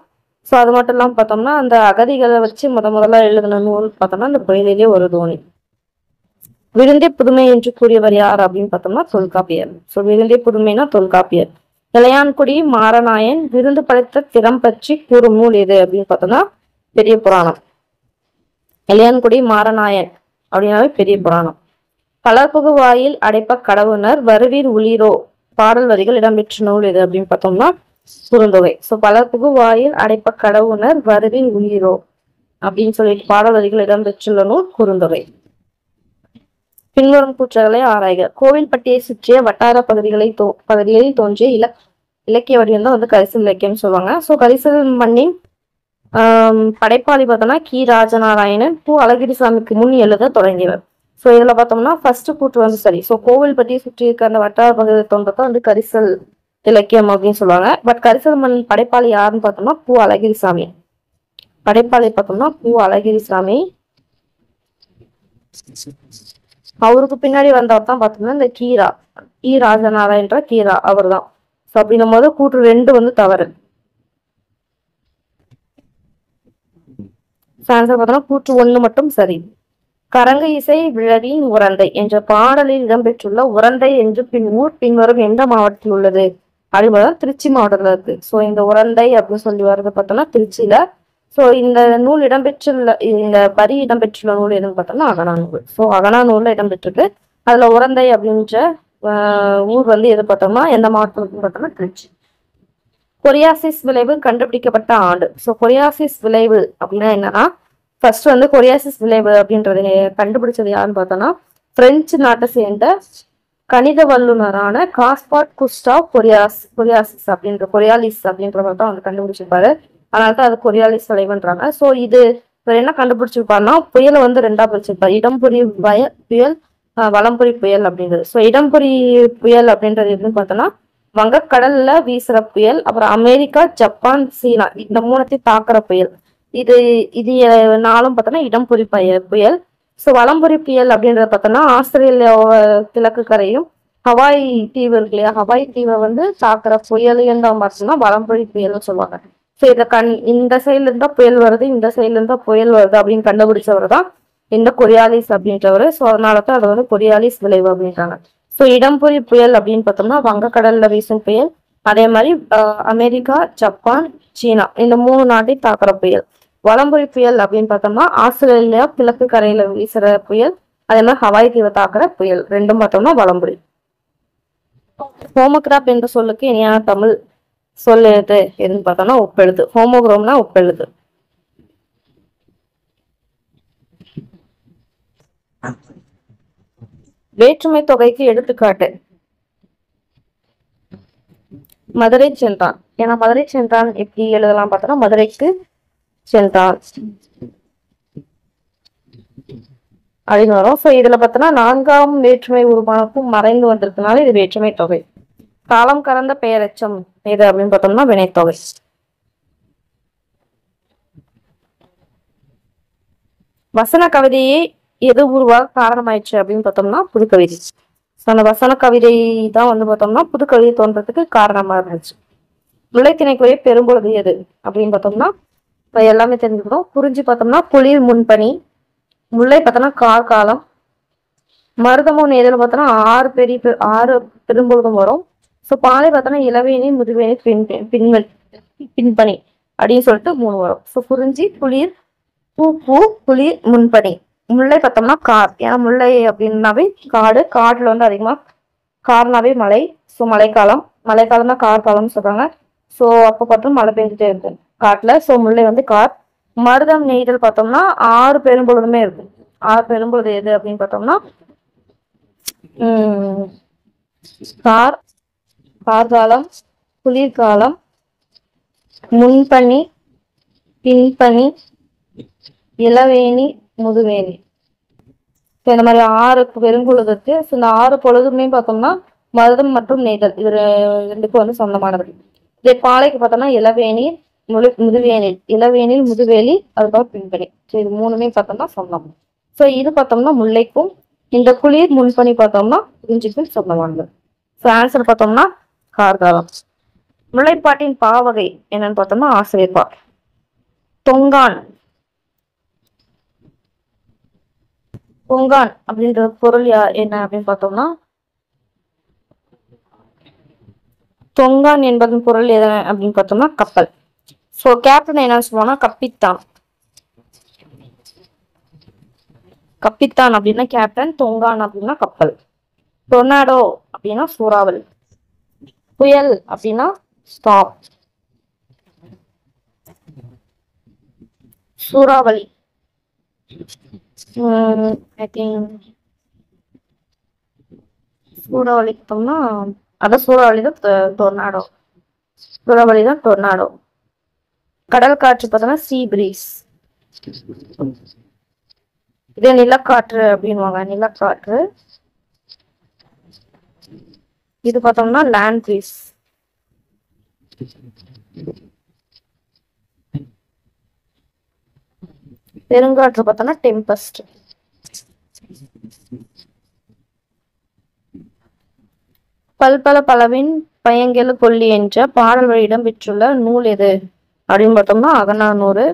ஸோ அது மட்டும் இல்லாமல் பார்த்தோம்னா அந்த அகதிகளை வச்சு முதல்ல எழுதின நூல் பார்த்தோம்னா இந்த புயலிலே ஒரு தோணி. விருந்தே புதுமை என்று கூறியவர் யார் அப்படின்னு பார்த்தோம்னா தொல்காப்பியர். ஸோ விருந்தே புதுமைனா தொல்காப்பியர். இளையான்குடி மாரநாயன் விருந்து படைத்த திறம் பற்றி கூறும் நூல் எது அப்படின்னு பார்த்தோம்னா பெரிய புராணம். இளையான்குடி மாரநாயன் அப்படின்னாவே பெரிய புராணம். பலர்புகு வாயில் அடைப்ப கடவுணர் வருவீர் உளிரோ பாடல் வரிகள் இடம்பெற்ற நூல் எது அப்படின்னு பார்த்தோம்னா குறுந்தொகை. ஸோ பலர்புகு வாயில் அடைப்ப கடவுணர் வருவீர் உளிரோ அப்படின்னு சொல்லிட்டு பாடல் வரிகள் இடம்பெற்றுள்ள நூல் குறுந்தொகை. பின்வரும் கூற்றுகளை ஆராய்க. கோவில்பட்டியை சுற்றிய வட்டார பகுதிகளில் தோன்றிய இலக்கிய வடிவம் தான் வந்து கரிசல் இலக்கியம் சொல்லுவாங்க. ஸோ கரிசல் மண்ணின் படைப்பாளி பார்த்தோம்னா கி ராஜநாராயணன் பூ அழகிரிசாமிக்கு முன் எழுத தொடங்கியவர். ஸோ இதுல பார்த்தோம்னா ஃபர்ஸ்ட் கூற்று வந்து சரி. ஸோ கோவில்பட்டியை சுற்றி இருக்க அந்த வட்டார பகுதியில் தோன்றத வந்து கரிசல் இலக்கியம் அப்படின்னு சொல்லுவாங்க. பட் கரிசல் மண் படைப்பாளி யாருன்னு பார்த்தோம்னா பூ அழகிரிசாமி. படைப்பாளி பார்த்தோம்னா பூ அழகிரிசாமி. அவருக்கு பின்னாடி வந்தவர் தான் பார்த்தோம்னா இந்த கி ராஜநாராயணன்ற கீரா அவர் தான். ஸோ அப்படின்னும் போது கூற்று 2 வந்து தவறு. ஆன்சர் பார்த்தோம்னா கூற்று 1 மட்டும் சரி. கரங்க இசை விழவின் உரந்தை என்ற பாடலில் இடம்பெற்றுள்ள உரந்தை என்று பின்வரும் எந்த மாவட்டத்தில் உள்ளது அப்படின்னு திருச்சி மாவட்டத்துல இருக்கு. ஸோ இந்த உரந்தை அப்படின்னு சொல்லி வர்றது பார்த்தோம்னா திருச்சியில. ஸோ இந்த நூல் இடம்பெற்றுள்ள இந்த வரி இடம்பெற்றுள்ள நூல் எதுன்னு பார்த்தோம்னா அகனா நூல். ஸோ அகனா நூல்ல இடம்பெற்றிருக்கு. அதுல உரந்தை அப்படின்ற ஊர் வந்து எது பார்த்தோம்னா எந்த மாவட்டத்துக்கு பார்த்தோம்னா திருச்சி. கொரியாசிஸ் விளைவு கண்டுபிடிக்கப்பட்ட ஆண்டு. ஸோ கொரியாசிஸ் விளைவு அப்படின்னா என்னன்னா ஃபர்ஸ்ட் வந்து கொரியாசிஸ் விளைவு அப்படின்றத கண்டுபிடிச்சது யாருன்னு பார்த்தோம்னா பிரெஞ்சு நாட்டை சேர்ந்த கணித வல்லுநரான காஸ்பார்ட் குஸ்டாவ் கொரியாலிஸ் அப்படின்றவர் தான் வந்து கண்டுபிடிச்சிருப்பாரு. அதனால்தான் அது கொரியாலிஸ் விளைவுன்றாங்க. ஸோ இது என்ன கண்டுபிடிச்சிருப்பாருன்னா புயலை வந்து 2ஆ பிரிச்சிருப்பாரு. இடம்புரி புயல், வலம்புரி புயல் அப்படின்றது. ஸோ இடம்புரி புயல் அப்படின்றது எதுன்னு பார்த்தோம்னா வங்கக்கடல்ல வீசுற புயல், அப்புறம் அமெரிக்கா, ஜப்பான், சீனா இந்த 3த்தையும் தாக்குற புயல். இது 4 பார்த்தோம்னா இடம்புரி புயல். ஸோ வலம்புரி புயல் அப்படின்றத பார்த்தோம்னா ஆஸ்திரேலியா கிழக்கு கரையும் ஹவாய் தீவு இருக்கு இல்லையா, ஹவாய் தீவை வந்து தாக்குற புயல் பார்த்தோம்னா வலம்புரி புயல்னு சொல்லுவாங்க. ஸோ இதை இந்த சைட்ல இருந்தா புயல் வருது, இந்த சைட்ல இருந்தா புயல் வருது அப்படின்னு கண்டுபிடிச்சவர் தான் இந்த கொரியாலிஸ் அப்படின்றவர். ஸோ அதனாலதான் அதை வந்து கொரியாலிஸ் விளைவு அப்படின்றாங்க. ஸோ இடம்புரி புயல் அப்படின்னு பார்த்தோம்னா வங்கக்கடல்ல வீசும் புயல். அதே மாதிரி அமெரிக்கா, ஜப்பான், சீனா இந்த 3 நாட்டையும் தாக்குற புயல். வலம்புரி புயல் அப்படின்னு பார்த்தோம்னா ஆஸ்திரேலியா கிழக்கு கரையில வீசுற புயல். அதே மாதிரி ஹவாய் தீவை தாக்குற புயல். ரெண்டும் பார்த்தோம்னா வலம்புரி. ஹோமோகிராப் என்ற சொல்லுக்கு இணையான தமிழ் சொல் எதுன்னு பார்த்தோம்னா ஒப்பெழுத்து. ஹோமோகிராம்னா ஒப்பெழுத்து. வேற்றுமை தொகைக்கு எடுத்துக்காட்டு மதுரை சென்றான். ஏன்னா மதுரை சென்றான் எப்படி எழுதலாம் பார்த்தோம்னா மதுரைக்கு சென்றான் அப்படின்னு வரும். ஸோ இதுல பார்த்தோம்னா 4ஆம் வேற்றுமை உருமானக்கும் மறைந்து வந்திருக்கனால இது வேற்றுமை தொகை. காலம் கறந்த பெயரெச்சம் எது அப்படின்னு பார்த்தோம்னா வினைத்தொகை. வசன கவிதையை எது உருவாக காரணமாயிடுச்சு அப்படின்னு பார்த்தோம்னா புதுக்கவிதை. ஸோ அந்த வசன கவிதை தான் வந்து பார்த்தோம்னா புதுக்கவிதை தோன்றதுக்கு காரணமா இருந்துச்சு. முல்லைத்திணைக்குரிய பெரும்பொழுது எது அப்படின்னு பார்த்தோம்னா இப்போ எல்லாமே தெரிஞ்சுக்கிறோம். குறிஞ்சி பார்த்தோம்னா குளிர் முன்பனி. முல்லை பார்த்தோம்னா கார்காலம். மருதமும் எதில் பார்த்தோம்னா 6 பெரும்பொழுதும் வரும். ஸோ பாலை பார்த்தோம்னா இளவேணி, முதுவேணி, பின்பனி அப்படின்னு சொல்லிட்டு 3 வரும். ஸோ குறிஞ்சி குளிர், பூ, குளிர், முன்பனி. முல்லை பார்த்தோம்னா கார். ஏன்னா முல்லை அப்படின்னாவே காடு. காடுல வந்து அதிகமா கார்னாவே மழை. ஸோ மழைக்காலம் தான் கார்காலம்னு சொல்றாங்க. ஸோ அப்போ பார்த்தோம் மழை பெஞ்சிட்டே இருக்கும் காட்டுல. ஸோ முல்லை வந்து கார். மருதம் நெய்தல் பார்த்தோம்னா 6 பெரும்பொழுதுமே இருக்கும். 6 பெரும்பொழுது எது அப்படின்னு பார்த்தோம்னா கார்காலம், குளிர்காலம், முன்பனி, பின்பனி, இளவேணி, முதுவேணி. இந்த மாதிரி 6 பெரும்பொழுது இருக்கு. இந்த 6 பொழுதுமே பார்த்தோம்னா மருதம் மற்றும் நெய்தல் இது ரெண்டுக்கும் வந்து சொந்தமானது. இதே பாலைக்கு பார்த்தோம்னா இளவேணி, முதுவேணில், இளவேணில், முதுவேலி, அதுக்கப்புறம் பின்பனி. ஸோ இது 3மே பார்த்தோம்னா சொந்தம். ஸோ இது பார்த்தோம்னா முல்லைக்கும், இந்த குளிர் முன்பனி பார்த்தோம்னா குறிஞ்சிக்கும் சொந்தமானது. ஸோ ஆன்சர் பார்த்தோம்னா கார்காலம். முல்லைப்பாட்டின் பாவகை என்னன்னு பார்த்தோம்னா ஆசிரியப்பா. தொங்கான் அப்படின்ற பொருள் என்ன அப்படின்னு பார்த்தோம்னா தொங்கான் என்பதன் பொருள் எது அப்படின்னு பார்த்தோம்னா கப்பல். ஸோ கேப்டன் என்னன்னு சொல்லுவாங்கன்னா கப்பித்தான் அப்படின்னா கேப்டன், தொங்கான் அப்படின்னா கப்பல். டொர்னாடோ அப்படின்னா சூறாவளி. புயல் அப்படின்னா ஸ்டாப். சூறாவளி ஐ திங்க் சூறாவளி பார்த்தோம்னா அதான் சூறாவளி தான் டொர்னாடோ. சூறாவளி தான் டொர்னாடோ. கடல் காற்று பார்த்தோம்னா சீ பிரீஸ். இதே நிலக்காற்று அப்படின்வாங்க. நிலக்காற்று இது பார்த்தோம்னா லேண்ட் பிரீஸ். பெருங்காற்று பார்த்தோம்னா டெம்பஸ்ட். பல்பல பலவின் பயங்கெழு கொல்லி என்ற பாடல் வழி இடம்பெற்றுள்ள நூல் எது அப்படின்னு பார்த்தோம்னா அகநானூறு.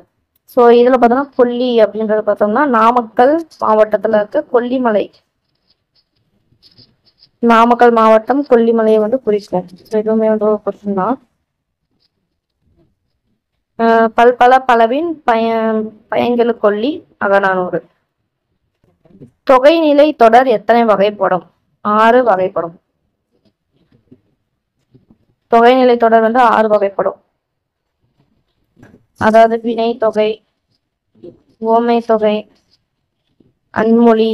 ஸோ இதுல பார்த்தோம்னா கொல்லி அப்படின்றது பார்த்தோம்னா நாமக்கல் மாவட்டத்துல இருக்க கொல்லிமலை. நாமக்கல் மாவட்டம் கொல்லிமலையை வந்து குறிக்கும். இதுவுமே வந்து ஒரு கொஸ்டின் தான். பல்பல பலவின் பயங்கெழு கொல்லி அகநானூறு. தொகைநிலை தொடர் எத்தனை வகைப்படும்? 6 வகைப்படும். தொகைநிலை தொடர் வந்து 6 வகைப்படும். அதாவது வினை தொகை, ஓமை தொகை, அன்மொழி,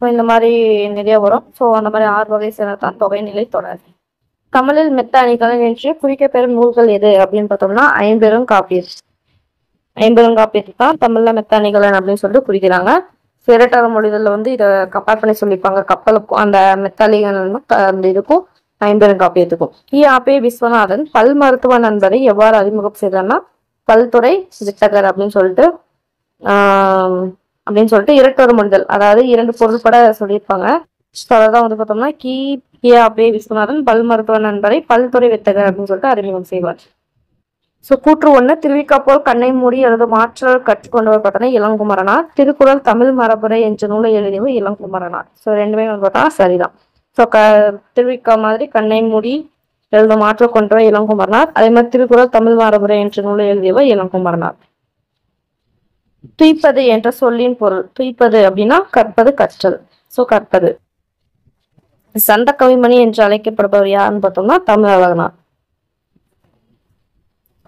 இந்த மாதிரி நிறைய வரும். ஸோ அந்த மாதிரி 6 வகை சேர்ந்ததான் தொகைநிலை தொடர். தமிழில் மெத்த அணிகலன் என்று குறிக்கப்பெறும் நூல்கள் எது அப்படின்னு பார்த்தோம்னா ஐம்பெருங்காப்பியம். ஐம்பெருங்காப்பியத்தை தான் தமிழ்ல மெத்த அணிகலன் அப்படின்னு சொல்லிட்டு குறிக்கிறாங்க. இரட்டர மொழிகளில் வந்து இதை கம்பேர் பண்ணி சொல்லியிருப்பாங்க. கப்பலுக்கும் அந்த மெத்தாலிகனும் அந்த இதுக்கும் ஐம்பெருங்காப்பியத்துக்கும். ஆபே விஸ்வநாதன் பல் மருத்துவ நண்பரை எவ்வாறு அறிமுகம் செய்தார்னா பல்துறை வித்தகர் அப்படின்னு சொல்லிட்டு அப்படின்னு சொல்லிட்டு இரட்டொரு மொழிதல், அதாவது 2 பொருள்பட சொல்லியிருப்பாங்க. ஸோ அதான் வந்து பார்த்தோம்னா கி.பே. விஸ்வநாதன் பல் மருத்துவ நண்பரை பல்துறை வித்தகர் அப்படின்னு சொல்லிட்டு அறிமுகம் செய்வார். ஸோ கூற்று 1, திருவிக்கா போல் கண்ணை மூடி எழுதும் ஆற்றல் கற்றுக்கொண்டவர் பார்த்தோன்னா இளங்குமரனார். திருக்குறள் தமிழ் மரபுரை என்ற நூலை எழுதியவர் இளங்குமரனார். ஸோ ரெண்டுமே வந்து பார்த்தா சரிதான். ஸோ திருவிக்கா மாதிரி கண்ணை மூடி எழுதும் ஆற்றல் கொண்டவர் இளங்குமரனார். அதே மாதிரி திருக்குறள் தமிழ் மரபுரை என்ற நூலை எழுதியவர் இளங்குமரனார். துய்ப்பது என்ற சொல்லின் பொருள். துய்ப்பது அப்படின்னா கற்பது, கற்றல். ஸோ கற்பது. சந்த கவிமணி என்று அழைக்கப்படுபவர் யாருன்னு பார்த்தோம்னா தமிழகனார்.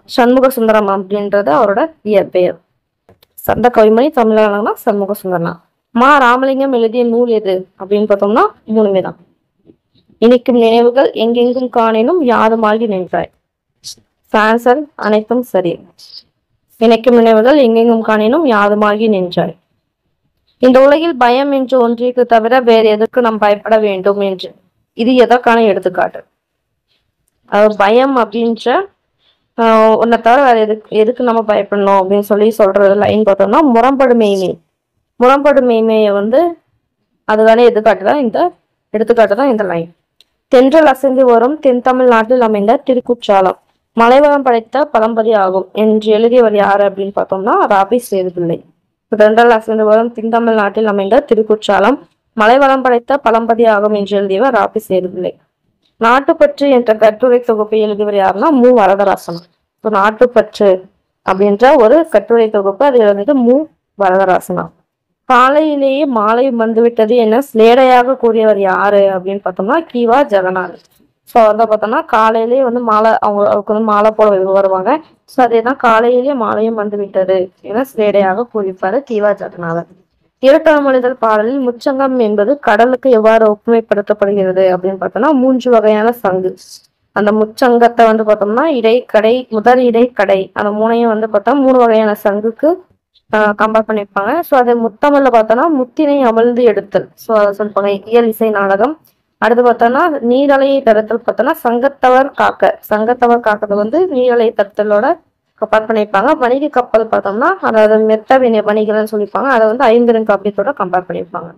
சண்முக சுந்தரம் அப்படின்றது அவரோட இயற்பெயர். சந்த கவிமணி தமிழகனா சண்முக சுந்தரனா. ராமலிங்கம் எழுதிய நூல் எது அப்படின்னு பார்த்தோம்னா 3 தான். இனிக்கும் நினைவுகள் எங்கெங்கும் காணேனும் யாதுமாகி நின்றாய். ஆன்சர் அனைத்தும் சரி. இணைக்கும் நினைவுகள் எங்கெங்கும் காணேனும் யாதுமாகி நின்றாய். இந்த உலகில் பயம் என்று ஒன்றிற்கு தவிர வேறு எதற்கு நாம் பயப்பட வேண்டும் என்று, இது எதற்கான எடுத்துக்காட்டு? பயம் அப்படின்ற ஒன்னை தவிர வேற எதுக்கு நம்ம பயப்படணும் அப்படின்னு சொல்றது லைன் பார்த்தோம்னா முரண்படு மெய்மை. முரண்படு மெய்மையை வந்து அதுதானே எடுத்துக்காட்டுதான் இந்த லைன். தென்றல் அசைந்து வரும் தென் தமிழ்நாட்டில் அமைந்த திருக்குற்றாலம் மலைவளம் படைத்த பழம்பதி ஆகும் என்று எழுதியவர் யாரு அப்படின்னு பார்த்தோம்னா ராபி சேதுபிள்ளை. தென்றல் அசைந்து வரும் தென் தமிழ்நாட்டில் அமைந்த திருக்குற்றாலம் மலைவளம் படைத்த பழம்பதி ஆகும் என்று எழுதியவர் ராபி சேதுபிள்ளை. நாட்டுப்பற்று என்ற கட்டுரை தொகுப்பை எழுதியவர் யாருன்னா வரதராசனார். நாட்டுப்பற்று அப்படின்ற ஒரு கட்டுரை தொகுப்பு அது எழுதியது வரதராசனார். காலையிலேயே மாலை வந்துவிட்டது என ஸ்லேடையாக கூறியவர் யாரு அப்படின்னு பார்த்தோம்னா கி.வா. ஜெகநாதன். ஸோ வந்து பார்த்தோம்னா காலையிலேயே வந்து அவங்களுக்கு வந்து மாலை போல வருவாங்க. ஸோ அதேதான் காலையிலேயே மாலையும் வந்து விட்டது என ஸ்லேடையாக கூறியிருப்பாரு கி.வா. ஜெகநாதன். இரட்டமொழிதல் பாடலில் முச்சங்கம் என்பது கடலுக்கு எவ்வாறு ஒப்புமைப்படுத்தப்படுகிறது அப்படின்னு பார்த்தோம்னா 3 வகையான சங்கு. அந்த முச்சங்கத்தை வந்து பார்த்தோம்னா இடைக்கடை, முதல் இடைக்கடை, அந்த 3ஐயும் வந்து பார்த்தா 3 வகையான சங்குக்கு கம்பேர் பண்ணியிருப்பாங்க. ஸோ அது முத்தமிழ்ல பார்த்தோம்னா முத்தினை அமர்ந்து எடுத்தல். ஸோ அதை சொல்லிப்பாங்க இயல் இசை நாடகம். அடுத்து பார்த்தோம்னா நீரலையை தடுத்தல் பார்த்தோம்னா சங்கத்தவர் காக்கிறது வந்து நீரலையை தடுத்தலோட கம்பேர் பண்ணியிருப்பாங்க. வணிக கப்பல் பார்த்தோம்னா அதாவது மெத்த வணிகள்னு சொல்லியிருப்பாங்க. அதை வந்து ஐம்பெருங்காப்பியத்தோட கம்பேர் பண்ணியிருப்பாங்க.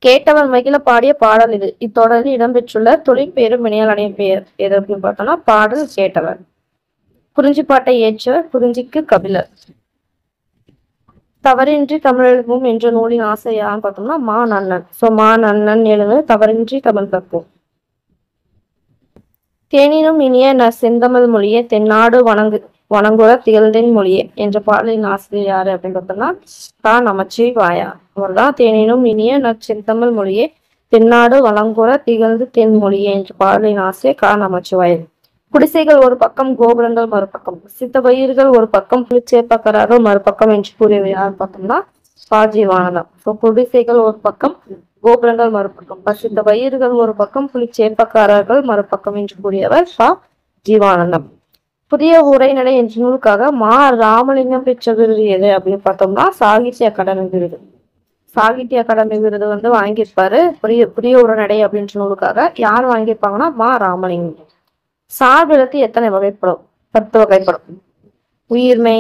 கேட்டவர் மகிழ பாடிய பாடல் இது. இத்தொடரில் இடம்பெற்றுள்ள தொழிற்பெயரும் வினையாளடைய பெயர் எது அப்படின்னு பார்த்தோம்னா பாடல் கேட்டவர். குறிஞ்சிப்பாட்டை ஏற்றவர் குறிஞ்சிக்கு கபிலர். தவறின்றி தமிழெழுதுவோம் என்ற நூலின் ஆசை யாருன்னு பார்த்தோம்னா நன்னன். ஸோ நன்னன் எழுது தவறின்றி தமிழ் கற்போம். தேனினும் இனிய செந்தமிழ் மொழியே தென்னாடு வணங்குற திகழ்ந்தென் மொழியே என்ற பாடலின் ஆசிரியர் யாரு அப்படின்னு பார்த்தோம்னா நமச்சிவாயா. அவர்தான் தேனினும் இனிய செந்தமிழ் மொழியே தென்னாடு வணங்குற திகழ்ந்து தென் மொழியே என்ற பாடலின் ஆசிரியர் நமச்சிவாயர். குடிசைகள் ஒரு பக்கம் கோபுரங்கள் மறுபக்கம், சித்த பயிர்கள் ஒரு பக்கம் புலிச்சேப்பக்கரார்கள் மறுபக்கம் என்று கூறியவர் யார் பார்த்தோம்னா ஜீவானந்தம். ஸோ குடிசைகள் ஒரு பக்கம் கோபுரங்கள் மறுபக்கம், பசித்த பயிர்கள் ஒரு பக்கம் புலிச்சேப்பக்காரர்கள் மறுபக்கம் என்று கூறியவர் ஜீவானந்தம். புதிய உரைநடை என்ற நூலுக்காக ராமலிங்கம் பெற்ற விருது எது அப்படின்னு பார்த்தோம்னா சாகித்ய அகாடமி விருது. சாகித்ய அகாடமி விருது வந்து வாங்கியிருப்பாரு புதிய உரைநடை அப்படின்ற நூலுக்காக. யார் வாங்கியிருப்பாங்கன்னா ராமலிங்கம். சார்பெழுத்து எத்தனை வகைப்படும்? 10 வகைப்படும். உயிர்மை,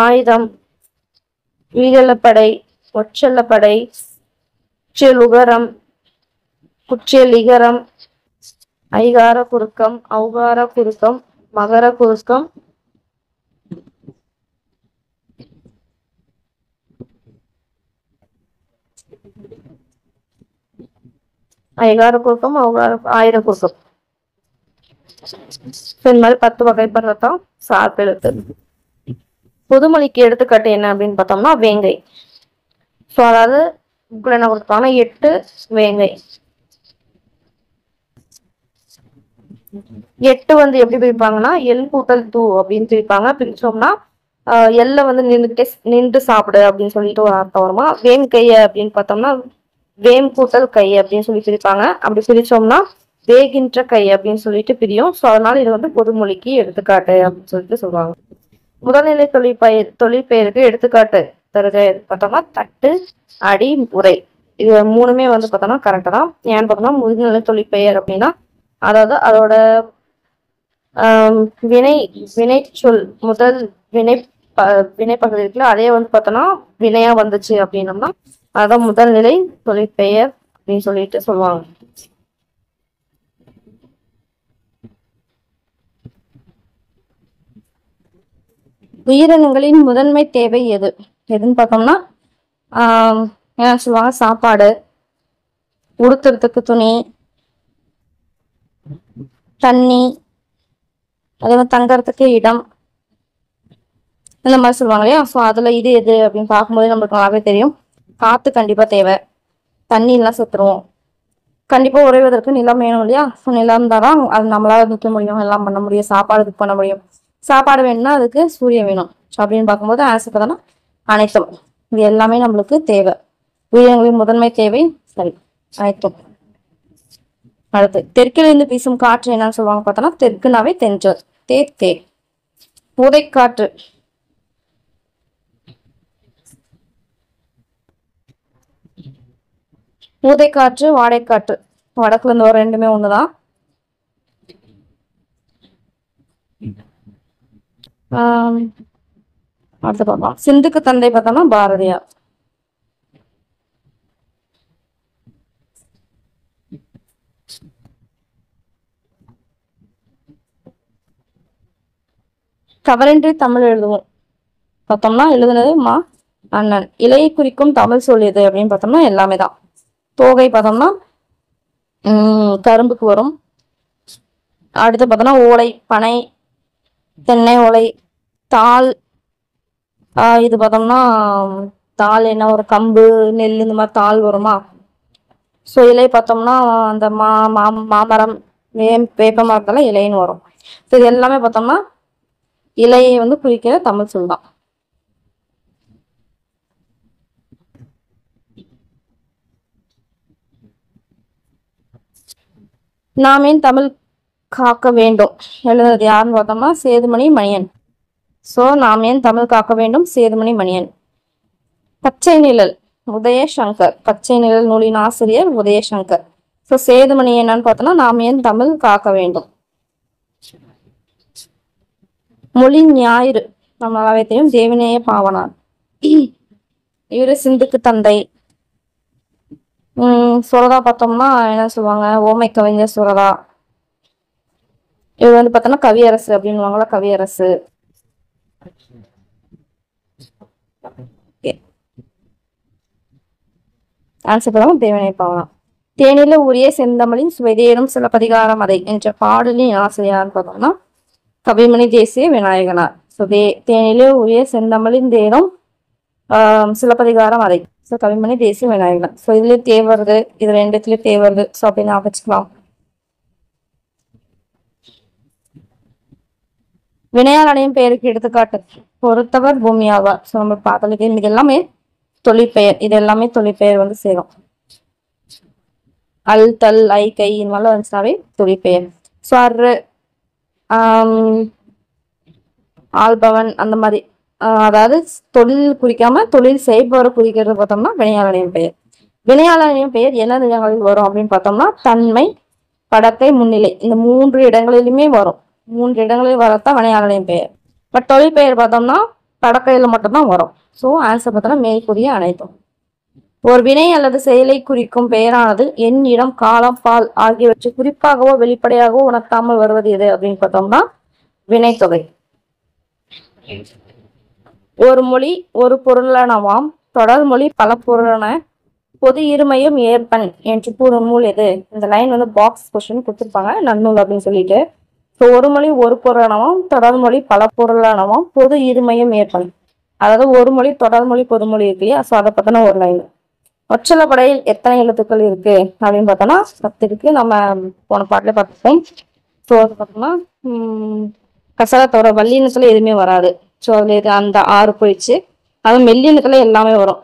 ஆயுதம், வீழப்படை, ஒற்றல்லப்படை, குற்றியலுகரம், குற்றியலிகரம், ஐகார குறுக்கம், ஔகார குறுக்கம், மகர குறுக்கம், ஐகார குறுக்கம், ஆயிர குறுக்கம். இந்த மாதிரி 10 வகைப்படுறதான் சார்பெழுத்து. பொதுமொழிக்கு எடுத்துக்காட்டு என்ன அப்படின்னு பார்த்தோம்னா வேங்கை. ஸோ அதாவது புக்கில் என்ன கொடுத்தாங்கன்னா 8 வேங்கை. 8 வந்து எப்படி பிரிப்பாங்கன்னா எல் கூட்டல் தூ அப்படின்னு பிரிப்பாங்க. பிரிச்சோம்னா எல்ல வந்து நின்று சாப்பிடு அப்படின்னு சொல்லிட்டு ஒரு அர்த்தம் வருமா. வேம் கைய அப்படின்னு பார்த்தோம்னா வேம் கூட்டல் கை அப்படின்னு சொல்லி பிரிப்பாங்க. அப்படி பிரிச்சோம்னா வேகின்ற கை அப்படின்னு சொல்லிட்டு பிரியும். ஸோ அதனால இது வந்து பொதுமொழிக்கு எடுத்துக்காட்டு அப்படின்னு சொல்லிட்டு சொல்லுவாங்க. முதல்நிலை தொழிற்பெயருக்கு எடுத்துக்காட்டு தருக பார்த்தோம்னா தட்டு, அடி, உரை. இது 3மே வந்து பார்த்தோம்னா கரெக்டா தான். ஏன்னு பார்த்தோம்னா முதுநிலை தொழிற்பெயர் அப்படின்னா அதாவது அதோட வினை சொல் முதல் வினை வினை பகுதி இருக்குல்ல, அதே வந்து பார்த்தோம்னா வினையா வந்துச்சு அப்படின்னம்னா அதான் முதல் நிலை தொழிற்பெயர் அப்படின்னு சொல்லிட்டு சொல்லுவாங்க. உயிரினங்களின் முதன்மை தேவை எதுன்னு பார்த்தோம்னா என்ன சொல்லுவாங்க, சாப்பாடு, உடுத்துறதுக்கு துணி, தண்ணி, அதே மாதிரி தங்கறதுக்கு இடம், இந்த மாதிரி சொல்லுவாங்க இல்லையா. ஸோ அதுல இது எது அப்படின்னு பார்க்கும்போது நம்மளுக்கு நல்லாவே தெரியும். காத்து கண்டிப்பா தேவை, தண்ணி எல்லாம் செத்துருவோம். கண்டிப்பா உறைவதற்கு நிலம் வேணும் இல்லையா. ஸோ நிலம் தான் அது நம்மளால நிற்க முடியும், எல்லாம் பண்ண முடியும், சாப்பாடு இது பண்ண முடியும். சாப்பாடு வேணும்னா அதுக்கு சூரியன் வேணும். அப்படின்னு பார்க்கும்போது ஆன்சர் பார்த்தோம்னா அனைத்தும். இது எல்லாமே நம்மளுக்கு தேவை. உயிரினங்களின் முதன்மை தேவை சரி அனைத்தும். அடுத்து தெற்கிலிருந்து வீசும் காற்று என்னன்னு சொல்லுவாங்க பார்த்தோம்னா தெற்குனாவே தென்றல், தே. ஊதைக்காற்று ஊதைக்காற்று வாடைக்காற்று வடக்குல இருந்து வர ரெண்டுமே ஒண்ணுதான். அடுத்து பார்க்கலாம். சிந்துக்கு தந்தை பார்த்தோம்னா பாரதியார். தவறின்றி தமிழ் எழுதுவோம் பார்த்தோம்னா எழுதுனது அண்ணன். இலையை குறிக்கும் தமிழ் சொல்லியது அப்படின்னு பார்த்தோம்னா எல்லாமே தான். தோகை பார்த்தோம்னா கரும்புக்கு வரும். அடுத்து பார்த்தோம்னா ஓலை, பனை, தென்னை ஓலை, தாள், இது பார்த்தோம்னா தாள் என்ன ஒரு கம்பு, நெல், இந்த மாதிரி தாள் வருமா. ஸோ இலை பார்த்தோம்னா அந்த மாமரம், வேப்ப மரத்துல இலைன்னு வரும். ஸோ இது எல்லாமே பார்த்தோம்னா இலையை வந்து குறிக்கிற தமிழ் சொல் தான். நாம் ஏன் தமிழ் காக்க வேண்டும் எழுதுறது யாருன்னு பார்த்தோம்னா சேதுமணி மணியன். ஸோ நாம் ஏன் தமிழ் காக்க வேண்டும், சேதுமணி மணியன். பச்சை நிழல் உதயசங்கர். பச்சை நிழல் நூலின் ஆசிரியர் உதயசங்கர். ஸோ சேதுமணி என்னன்னு பார்த்தோம்னா நாம் ஏன் தமிழ் காக்க வேண்டும். மொழி ஞாயிறு நம்மளாவே தெரியும், தேவிநேய பாவனார். இவரு சிந்துக்கு தந்தை. சுரதா பார்த்தோம்னா என்ன சொல்லுவாங்க, ஓமை கவிஞர் சுரதா. இவர் வந்து பார்த்தோம்னா கவியரசு அப்படின்னுவாங்களா, கவியரசு. ஆன்சர் பார்த்தோம்னா தேவிநேய பாவனார். தேனில உரிய செந்தமிழின் சுவைதேரும் சிலப்பதிகாரம் அதை என்ற பாடலின் ஆசிரியர்னு பார்த்தோம்னா கவிமணி தேசிய விநாயகனார். ஸோ தேனிலே உரிய செந்தமிழின் தேரும் சிலப்பதிகாரம் அதை. ஸோ கவிமணி தேசிய விநாயகனார். ஸோ இதுலயே தேவருது, இது ரெண்டுத்துலயும் தேவருது. ஸோ அப்படின்னு வச்சுக்கலாம். வினையால் அடையும் பெயருக்கு எடுத்துக்காட்டு பொறுத்தவர் பூமி ஆவார். ஸோ நம்ம பார்த்ததுக்கு இது எல்லாமே தொழிற்பெயர். இது எல்லாமே தொழிற்பெயர் வந்து சேரும். அல், தல், ஐ, கை இந்த மாதிரிலாம் வந்துச்சுனாவே தொழிற்பெயர். ஸோ ஆள்பவன் அந்த மாதிரி, அதாவது தொழில் குறிக்காம தொழில் செய்பவரை குறிக்கிறது பார்த்தோம்னா வினையாளனின் பெயர். வினையாளனின் பெயர் என்ன இடங்களில் வரும் அப்படின்னு பார்த்தோம்னா தன்மை, படத்தை, முன்னிலை, இந்த 3 இடங்களிலுமே வரும். 3 இடங்களில் வரத்தான் வினையாளனின் பெயர். பட் தொழில் பெயர் பார்த்தோம்னா படக்கையில மட்டும்தான் வரும். ஸோ ஆன்சர் பார்த்தோம்னா மேற்கூறிய அனைத்தும். ஒரு வினை அல்லது செயலை குறிக்கும் பெயரானது எண், இடம், காலம், பால் ஆகியவற்றை குறிப்பாகவோ வெளிப்படையாகவோ உணர்த்தாமல் வருவது எது அப்படின்னு பார்த்தோம்னா வினைத்தொகை. ஒரு மொழி ஒரு பொருளானவாம், தொடர் மொழி பல பொருளான, பொது இருமையும் ஏற்பன் என்று கூறும் நூல் எது. இந்த லைன் வந்து பாக்ஸ் கொஸ்டின் கொடுத்துருப்பாங்க, நன்னூல் அப்படின்னு சொல்லிட்டு. ஸோ ஒரு மொழி ஒரு பொருளானவாம், தொடர் மொழி பல பொருளானவாம், பொது இருமையும் ஏற்பன். அதாவது ஒரு மொழி தொடர்மொழி பொதுமொழி இருக்கு இல்லையா. ஸோ அதை பார்த்தோன்னா ஒரு லைன். ஒற்றலப்படையில் எத்தனை எழுத்துக்கள் இருக்கு அப்படின்னு பார்த்தோம்னா 10 இருக்கு. நம்ம போன பாட்டிலே பார்த்துப்போம். ஸோ அது பார்த்தோம்னா கசரத்தோட வல்லினத்துல எதுவுமே வராது. ஸோ அதுல இது அந்த 6 போயிடுச்சு. அது மெல்லினத்துல எல்லாமே வரும்.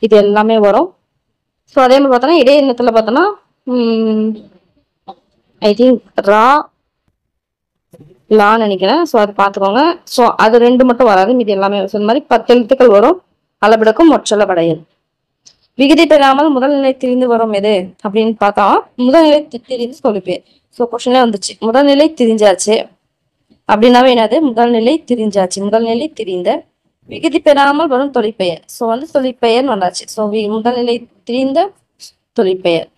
இது எல்லாமே வரும். ஸோ அதே மாதிரி பார்த்தோம்னா இடையினத்துல பார்த்தோம்னா ஐ திங்க் லான்னு நினைக்கிறேன். ஸோ அதை பார்த்துக்கோங்க. ஸோ அது 2 மட்டும் வராது, இது எல்லாமே சொன்ன மாதிரி 10 எழுத்துக்கள் வரும். அளவிடக்கும் ஒற்றலப்படையல். விகுதி பெறாமல் முதல்நிலை திரிந்து வரும் எது அப்படின்னு பார்த்தா முதல்நிலை திரிந்து தொழிற்பெயர். ஸோ கொஸ்டின்ல வந்துச்சு, முதல்நிலை திரிஞ்சாச்சு. அப்படின்னாவே என்னது முதல்நிலை திரிஞ்சாச்சு. முதல்நிலை திரிந்த விகுதி பெறாமல் வரும் தொழிற்பெயர். ஸோ வந்து தொழிற்பெயர் வந்தாச்சு. ஸோ முதல்நிலை திரிந்த தொழிற்பெயர்.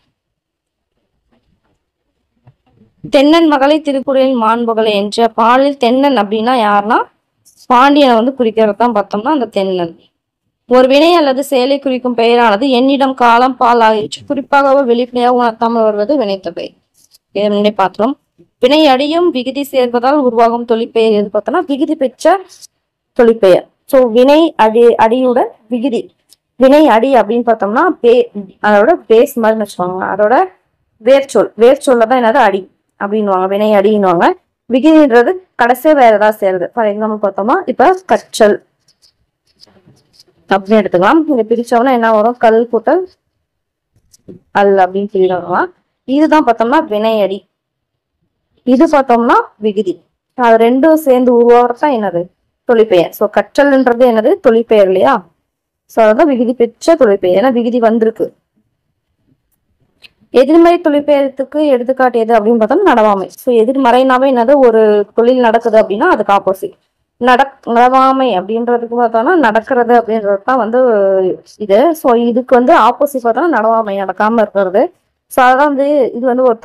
தென்னன் மகளை திருக்குறளில் மாண்புகளை என்ற பாலில் தென்னன் அப்படின்னா யாருன்னா பாண்டியனை வந்து குறிக்கிறது தான் பார்த்தோம்னா அந்த தென்னன். ஒரு வினை அல்லது செயலை குறிக்கும் பெயரானது என்னிடம் காலம் பால் ஆகியவற்றை குறிப்பாக வெளிப்படையாக உணர்த்தாமல் வருவது வினைத்தொகை. முன்னே பார்த்தோம். வினை அடியும் விகுதி சேர்வதால் உருவாகும் தொழிற்பெயர் எது பார்த்தோம்னா விகுதி பெற்ற தொழிற்பெயர். ஸோ வினை அடியுடன் விகுதி. வினை அடி அப்படின்னு பார்த்தோம்னா அதோட பேஸ் மாதிரி வச்சுக்கோங்க. அதோட வேர்ச்சொல்லதான் என்னது அடி அப்படின்வாங்க, வினை அடின்னுவாங்க. விகுதின்றது கடைசியா வேற ஏதாவது சேருது. ஃபார் எக்ஸாம்பிள் பார்த்தோம்னா இப்ப கற்றல் அப்படின்னு எடுத்துக்கலாம். இங்க பிரிச்சோம்னா என்ன வரும், கல் கூட்டல் அல் அப்படின்னு சொல்லிடுவாங்க. இதுதான் பார்த்தோம்னா வினையடி. இது பார்த்தோம்னா விகுதி. அது ரெண்டும் சேர்ந்து உருவாகிறதா என்னது தொழிற்பெயர். ஸோ கற்றல்ன்றது என்னது தொழிற்பெயர் இல்லையா. ஸோ அதான் விகுதி பெற்ற தொழிற்பெயர். ஏன்னா விகுதி வந்திருக்கு. எதிர்மறை தொழிற்பெயர்த்துக்கு எடுத்துக்காட்டு எது அப்படின்னு பார்த்தோம்னா நடவாமை. ஸோ எதிர்மறைனாவே என்னது ஒரு தொழில் நடக்குது அப்படின்னா அதுக்கு ஆப்போசிட் நடவாமை அப்படின்றதுக்கு பார்த்தோம்னா நடக்கிறது அப்படின்றது தான் வந்து இது. ஸோ இதுக்கு வந்து ஆப்போசிட் பார்த்தோம்னா நடவாமை, நடக்காம இருக்கிறது. ஸோ அதான் வந்து இது வந்து ஒரு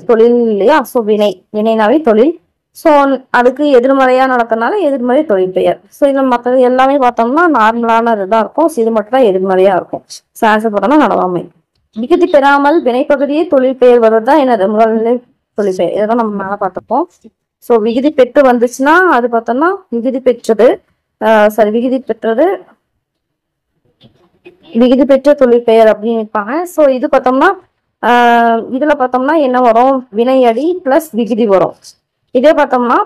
தொழில் இல்லையா. ஸோ வினைனாவே தொழில். ஸோ அதுக்கு எதிர்மறையா நடக்கிறதுனால எதிர்மறை தொழிற்பெயர். ஸோ இதில் மற்றது எல்லாமே பார்த்தோம்னா நார்மலான இதுதான் இருக்கும். ஸோ இது மட்டும் தான் எதிர்மறையா இருக்கும். ஸோ ஆன்சர் பார்த்தோம்னா நடவாமை. விகுதி பெறாமல் வினைப்பகுதியே தொழிற்பெயர் வருவதுதான் என்னது முதல்நிலை தொழிற்பெயர். இதைதான் நம்ம மேல பார்த்துப்போம். ஸோ விகுதி பெற்று வந்துச்சுன்னா அது பார்த்தோம்னா விகுதி பெற்றது விகுதி பெற்ற தொழிற்பெயர் அப்படின்னு இருப்பாங்க. ஸோ இது பார்த்தோம்னா இதுல பார்த்தோம்னா என்ன வரும், வினையடி பிளஸ் விகுதி வரும். இதே பார்த்தோம்னா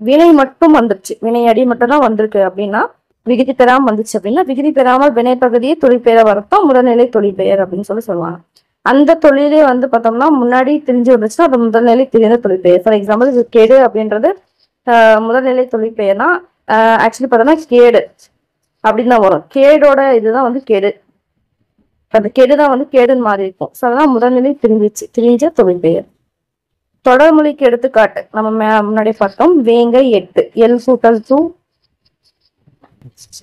வினை மட்டும் வந்துருச்சு, வினையடி மட்டும் தான் வந்திருக்கு அப்படின்னா விகுதி பெறாமல் வந்துச்சு அப்படின்னா விகுதி பெறாமல் வினைப்பகுதியே தொழிற்பெயர் வரத்தான் முதல்நிலை தொழிற்பெயர் அப்படின்னு சொல்லுவாங்க. அந்த தொழிலே வந்து பார்த்தோம்னா முன்னாடி தெரிஞ்சு வந்துச்சுன்னா அது முதல்நிலை தெரிந்த தொழிற்பெயர். ஃபார் எக்ஸாம்பிள் இது கெடு அப்படின்றது முதல்நிலை தொழிற்பெயர்னா ஆக்சுவலி பார்த்தோம்னா கேடு அப்படின்னு தான் வரும். கேடோட இதுதான் வந்து கெடு. அந்த கெடுதான் வந்து கேடுன்னு மாறி இருக்கும். ஸோ அதெல்லாம் முதல்நிலை திரிஞ்ச தொழிற்பெயர். தொடர்மொழிக்கு எடுத்துக்காட்டு நம்ம முன்னாடி பார்த்தோம். வேங்கை 8 எல் கூட்டல் தூ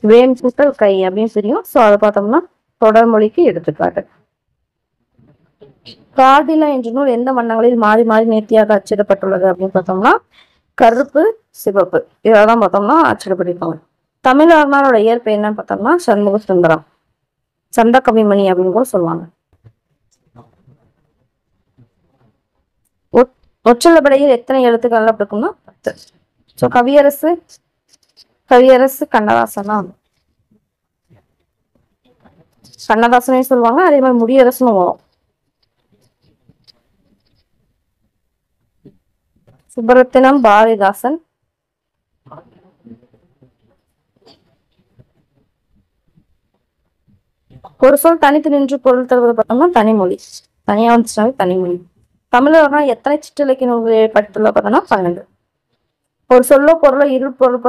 வேம் கூட்டல் கை அப்படின்னு தெரியும். ஸோ அதை பார்த்தோம்னா தொடர்மொழிக்கு எடுத்துக்காட்டு. கார்டிலா என்ற நூல் எந்த வண்ணங்களில் மாறி மாறி நேர்த்தியாக அச்சிடப்பட்டுள்ளது அப்படின்னு பார்த்தோம்னா கருப்பு சிவப்பு இதெல்லாம் பார்த்தோம்னா அச்சிடப்பட்டிருப்பாங்க. தமிழர்களோட இயற்பெயர் என்னன்னு பார்த்தோம்னா சண்முக சுந்தரம், சந்த கவிமணி அப்படின்னு கூட சொல்லுவாங்க. ஒற்றளபடையில் எத்தனை எழுத்துக்கள் அப்படி இருக்கும்னா 10. ஸோ கவியரசு கண்ணதாசன் தான். கண்ணதாசனே சொல்லுவாங்க. அதே மாதிரி முடியரசுன்னு வரும். சுப்பரத்தினம் பாரதிதாசன். ஒரு சொல் தனித்து நின்று பொருள் தருவது பார்த்தோம்னா தனிமொழி. தனியா வந்துச்சுனாவே தனிமொழி. தமிழர்னா எத்தனை சிற்றிலக்கிய நூல்கள் ஏற்படுத்துள்ள பார்த்தோம்னா 12. ஒரு சொல்லோ பொருளோ இரு பொருள்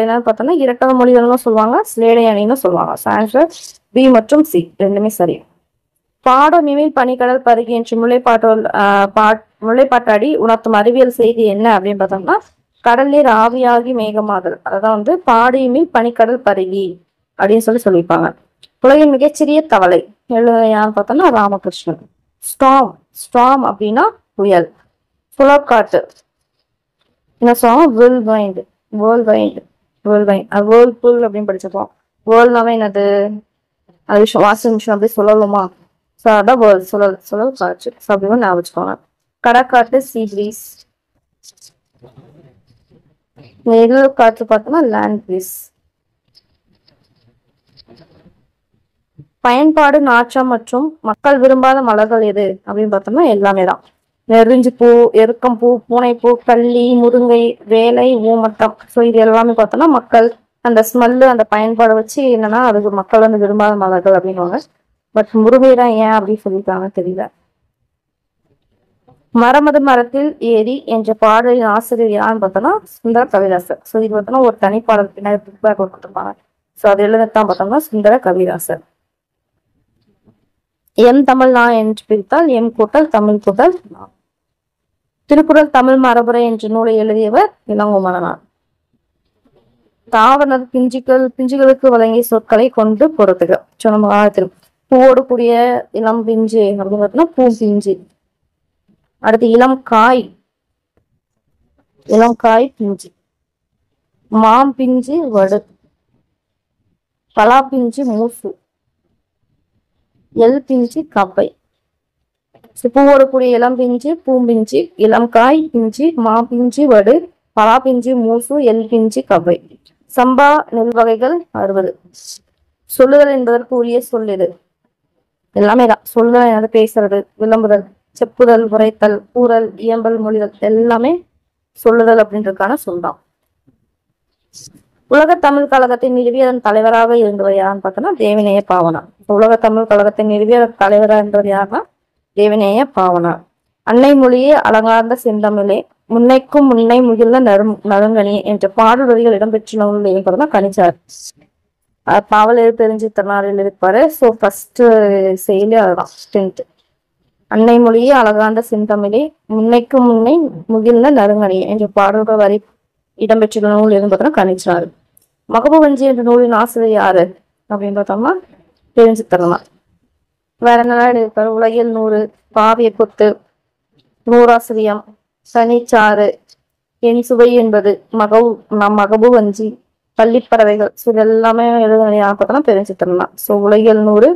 என்னன்னு பார்த்தோம்னா இரட்டை மொழிகள்னு சொல்லுவாங்க, சிலேடை அணின்னு சொல்லுவாங்க. ஆன்சர் பி மற்றும் சி ரெண்டுமே சரி. பாடமிமிழ் பனிக்கடல் பருகி என்று முல்லைப்பாட்டாடி உணர்த்தும் அறிவியல் செய்தி என்ன அப்படின்னு பார்த்தோம்னா கடல் நீர் ஆவியாகி மேகமாதல். அதான் வந்து பாடிமிழ் பனிக்கடல் பருகி அப்படின்னு சொல்லியிருப்பாங்க. உலகின் மிகச்சிறிய தவளை யான்னு பார்த்தோம்னா ராமகிருஷ்ணன். ஸ்டார்ம் அப்படின்னா புயல். புலக்காட்டு என்ன சொல்லுவோம், வேர்ல்புல் அப்படின்னு படிச்சிருப்போம். வேர்ல்ட்னாவே என்னது அது வாஷிங் மிஷின் அப்படி சொல்லலுமா. ஸோ அதான் வேர்ல்ட் சுழல் காற்று. ஸோ அப்படின்னு ஞாபகம் வச்சுக்கோங்க. கடற்காற்று சீ பிரீஸ். நிழல் காற்று பார்த்தோம்னா லேண்ட் பிரீஸ். பயன்பாடு நாற்றம் மற்றும் மக்கள் விரும்பாத மலர்கள் எது அப்படின்னு பார்த்தோம்னா எல்லாமே தான். நெருஞ்சி பூ, எருக்கம் பூ, பூனைப்பூ, கள்ளி, முருங்கை, வேலை, ஊமட்டம். ஸோ இது எல்லாமே பார்த்தோம்னா மக்கள் அந்த ஸ்மெல்லு அந்த பயன்பாடை வச்சு என்னன்னா அதுக்கு மக்கள் வந்து விரும்பாத மலர்கள் அப்படின்வாங்க. பட் முருங்கை தான் ஏன் அப்படின்னு சொல்லியிருக்காங்க தெரியல. மரமது மரத்தில் ஏறி என்ற பாடலின் ஆசிரியர் யாருன்னு பார்த்தோம்னா சுந்தர கவிதாசர். ஸோ இது பார்த்தோம்னா ஒரு தனிப்பாடல் பின்னாடி புக் பேக் கொடுத்துருப்பாங்க. ஸோ அது எழுதத்தான் பார்த்தோம்னா சுந்தர கவிதாசர். எம் தமிழ் நான் என்று பிரித்தால் எம் கூட்டல் தமிழ் கூட்டல் நான். திருக்குறள் தமிழ் மரபுரை என்ற நூலை எழுதியவர் இளங்கோவனார். தாவரது பிஞ்சுகளுக்கு வழங்கிய சொற்களை கொண்டு பொறுத்துக. நம்ம காலத்தில் பூவோடு கூடிய இளம் பிஞ்சு அப்படின்னு பார்த்தோம்னா பூ பிஞ்சு. அடுத்து இளம் காய் பிஞ்சு, மாம் பிஞ்சு வடு, பலா பிஞ்சு மூசு, எல் பிஞ்சு கப்பை. பூவோடு கூடிய இளம் பிஞ்சு, பூம்பிஞ்சு, இளம் காய் பிஞ்சு, மா பிஞ்சு வடு, பலா பிஞ்சு மூசு, எல் பிஞ்சு கப்பை. சம்பா நெல் வகைகள் 60. சொல்லுதல் என்பதற்கு உரிய சொல் இது. எல்லாமே தான். சொல்லுதல் எனது பேசுறது, விளம்புதல், செப்புதல், உரைத்தல், கூறல், இயம்பல், மொழிதல் எல்லாமே சொல்லுதல் அப்படின்றதுக்கான சொல்தான். உலக தமிழ் கழகத்தை நிறுவிய அதன் தலைவராக இருந்தவர் யாருன்னு பார்த்தோம்னா தேவநேய பாவாணர். உலக தமிழ் கழகத்தை நிறுவிய தலைவராக இருந்தவர் யாருன்னா தேவநேய பாவாணர். அன்னை மொழியே அலங்கார்ந்த செந்தமிழே முன்னைக்கும் முன்னை முகிழ்ந்த நறுங்கனி என்ற பாடல் வரிகள் இடம்பெற்ற நூல் என்பதுதான் கணிச்சார். பாவல் எழுத்தறிஞ்சு திருநாளில் இருப்பாரு. ஸோ ஃபர்ஸ்ட் செயலி அதுதான் 10th. அன்னை மொழியே அழகார்ந்த செந்தமிழே முன்னைக்கும் முன்னை முகிழ்ந்த நறுங்கனி என்ற பாடல்கள் வரி இடம்பெற்ற நூல் என்பதுனா கணிச்சார். மகபூவஞ்சி என்ற நூலின் ஆசிரியர் யாரு அப்படின்னு பார்த்தோம்னா தெரிஞ்சு தரலாம். வேற என்னெல்லாம் எழுதியிருப்பாரு? உலகில் 100, பாவிய கொத்து, நூறாசிரியம், சனிச்சாறு, என் சுவை என்பது, மகபூவஞ்சி, பள்ளிப்பறவைகள். இது எல்லாமே எழுதுனா தெரிஞ்சு தரலாம். ஸோ உலகில் 100,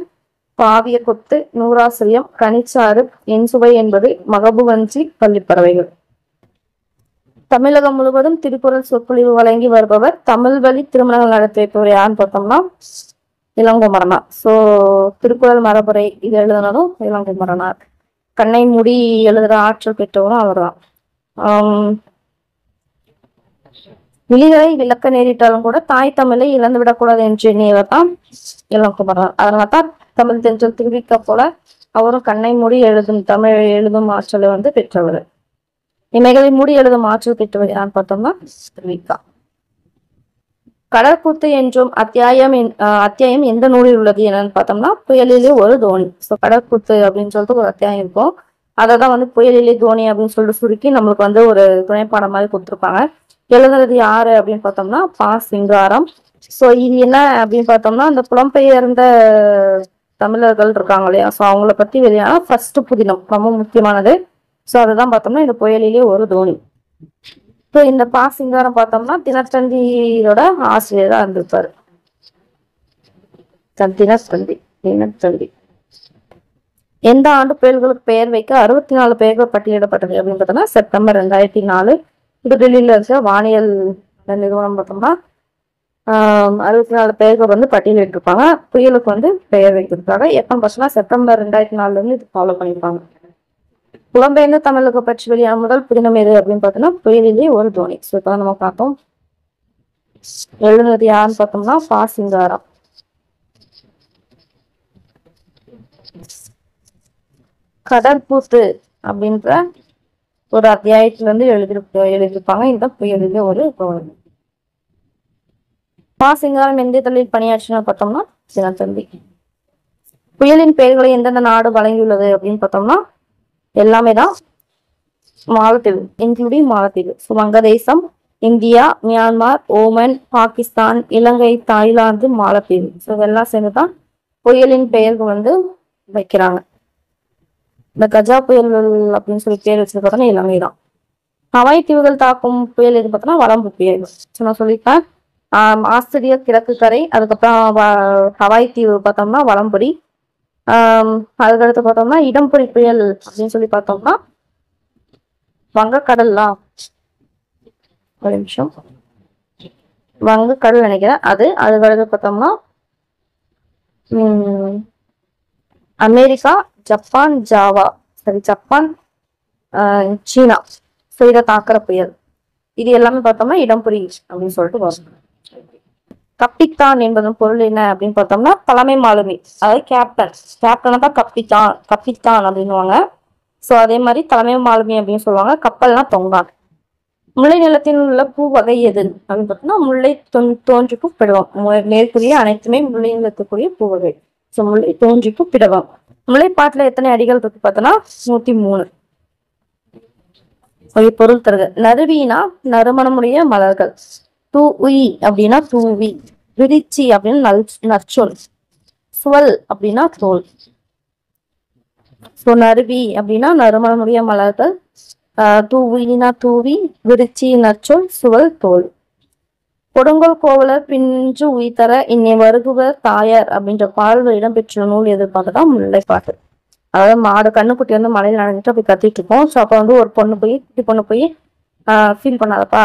பாவிய கொத்து, நூறாசிரியம், கனிச்சாறு, என் சுவை என்பது, மகபூவஞ்சி, பள்ளிப்பறவைகள். தமிழகம் முழுவதும் திருக்குறள் சொற்பொழிவு வழங்கி வருபவர், தமிழ் வழி திருமணங்கள் நடத்தி வைப்பவர் யாருன்னு பார்த்தோம்னா இளங்கோவனார். ஸோ திருக்குறள் மரபுரை இது எழுதுனதும் இளங்கோவனார். கண்ணை மூடி எழுதுற ஆற்றல் பெற்றவரும் அவர்தான். விழிகளை விளக்க நேரிட்டாலும் கூட தாய் தமிழை இழந்து விடக்கூடாது என்று எண்ணியவர் தான் இளங்கோவனார். அதனால்தான் தமிழ் தென்றல் திருவிக்கா போல அவரும் கண்ணை மூடி தமிழ் எழுதும் ஆற்றலை பெற்றவர். இமைகளை மூடி எழுதும் ஆற்றல் பெற்றவர் யான்னு பார்த்தோம்னா திருவிக்கா. கடற்கூத்து என்றும் அத்தியாயம் எந்த நூலில் உள்ளது என்னன்னு பார்த்தோம்னா புயலிலே ஒரு தோணி. ஸோ கடற்கூத்து அப்படின்னு சொல்லிட்டு ஒரு அத்தியாயம் இருக்கும். அதை தான் புயலிலே தோனி அப்படின்னு சொல்லிட்டு சுருக்கி நம்மளுக்கு ஒரு துணைப்பாடம் மாதிரி கொடுத்துருப்பாங்க. எழுதுறது யாரு அப்படின்னு பார்த்தோம்னா பா. சிங்காரம். ஸோ இது என்ன அப்படின்னு பார்த்தோம்னா அந்த புலம்பெயர்ந்த தமிழர்கள் இருக்காங்க இல்லையா, ஸோ அவங்கள பத்தி வெளியான ஃபர்ஸ்ட் புதினம் ரொம்ப முக்கியமானது. ஸோ அதுதான் பார்த்தோம்னா இந்த புயலிலே ஒரு தோனி. ஸோ இந்த பா. சிங்காரம் பார்த்தோம்னா தினத்தந்தியோட ஆசிரியரா இருந்திருப்பாரு. தினத்தந்தி எந்த ஆண்டு புயல்களுக்கு பெயர் வைக்க 64 பெயர்கள் பட்டியலிடப்பட்டது அப்படின்னு பார்த்தோம்னா செப்டம்பர் 2004. இது டெல்லியில இருக்க வானியல் நிறுவனம் பார்த்தோம்னா 64 பெயர்கள் பட்டியலிட்டிருப்பாங்க. புயலுக்கு பெயர் வைக்கிறதுக்காக எப்பன்னு பார்த்தோம்னா செப்டம்பர் 2004 இது ஃபாலோ பண்ணியிருப்பாங்க. புலம்பெயர்ந்த தமிழுக்கு பற்றி வெளியான முதல் புதினம் எது அப்படின்னு பார்த்தோம்னா புயலிலே ஒரு தோனி. ஸோ இப்போ நம்ம பார்த்தோம். எழுதுனது யாருன்னு பார்த்தோம்னா பா. சிங்காரம். கடற்பூத்து அப்படின்ற ஒரு அத்தியாயத்துல எழுதியிருப்பாங்க. இதுதான் புயலிலே ஒரு தோனி. பா. சிங்காரம் எந்த இதழில் பணியாற்றின பார்த்தோம்னா தினத்தந்தி. புயலின் பெயர்களை எந்தெந்த நாடு வழங்கியுள்ளது அப்படின்னு பார்த்தோம்னா எல்லாமே தான் மாலத்தீவு, இன்க்ளூடிங் மாலத்தீவு. ஸோ வங்கதேசம், இந்தியா, மியான்மர், ஓமன், பாகிஸ்தான், இலங்கை, தாய்லாந்து, மாலத்தீவு. ஸோ இதெல்லாம் சேர்ந்துதான் புயலின் பெயர்கள் வைக்கிறாங்க. இந்த கஜா புயல் அப்படின்னு சொல்லி பேர் வச்சது பார்த்தோம்னா இலங்கை தான். ஹவாய் தீவுகள் தாக்கும் புயல் எது பார்த்தோம்னா வலம்பு புயல். ஸோ நான் சொல்லியிருக்கேன். ஆஸ்திரேலிய கிழக்கு கரை, அதுக்கப்புறம் ஹவாய் தீவு பார்த்தோம்னா வலம்புரி. அதுக்கடுத்து பார்த்தோம்னா இடம்புரி புயல் அப்படின்னு சொல்லி பார்த்தோம்னா வங்கக்கடல்லாம் ஒரு நிமிஷம் வங்கக்கடல் நினைக்கிறேன். அதுக்கடுத்து பார்த்தோம்னா அமெரிக்கா, ஜப்பான், ஜப்பான், சீனா. ஸோ இதை தாக்குற புயல் இது எல்லாமே பார்த்தோம்னா இடம்புரி அப்படின்னு சொல்லிட்டு வரும். கப்பித்தான் என்பதன் பொருள் என்ன அப்படின்னு பார்த்தோம்னா தலைமை மாலுமி, அதாவது கேப்டனை தான் கப்பித்தான் அப்படின்னுவாங்க. ஸோ அதே மாதிரி தலைமை மாலுமி அப்படின்னு சொல்லுவாங்க. கப்பல்னா தொங்கான். முல்லை நிலத்தில் உள்ள பூ வகை எது அப்படின்னு பார்த்தோம்னா முல்லை தோன்றிக்கும் பிடவம். மேற்கூறிய அனைத்துமே முல்லை நிலத்துக்குரிய பூ வகை. ஸோ முல்லை தோன்றிக்கும் பிடவம். முல்லைப்பாட்டுல எத்தனை அடிகள் இருக்கு பார்த்தோம்னா 103. ஒரு பொருள் தருக. நறுவினா நறுமணமுடைய மலர்கள். தூ உய் அப்படின்னா தூவி. விரிச்சி அப்படின்னு நற்சொல். சுவல் அப்படின்னா தோல். ஸோ நறுவி அப்படின்னா நறுமணமுடைய மலர்கள். தூவினா தூவி. விரிச்சி நற்சொல். சுவல் தோல். கொடுங்கோல் கோவலர் பின்று உயிர்த்தர இன்னை வருகுவர் தாயார் அப்படின்ற பாடல்கள் இடம்பெற்ற நூல் எதிர்பார்த்துதான் முல்லைப்பாட்டு. அதாவது மாடு கண்ணுக்குட்டி வந்து மலையில நடந்துட்டு அப்படி கத்திட்டு இருக்கோம். ஸோ அப்போ வந்து ஒரு பொண்ணு போய் குட்டி பொண்ணு போய் ஃபீல் பண்ணாதப்பா,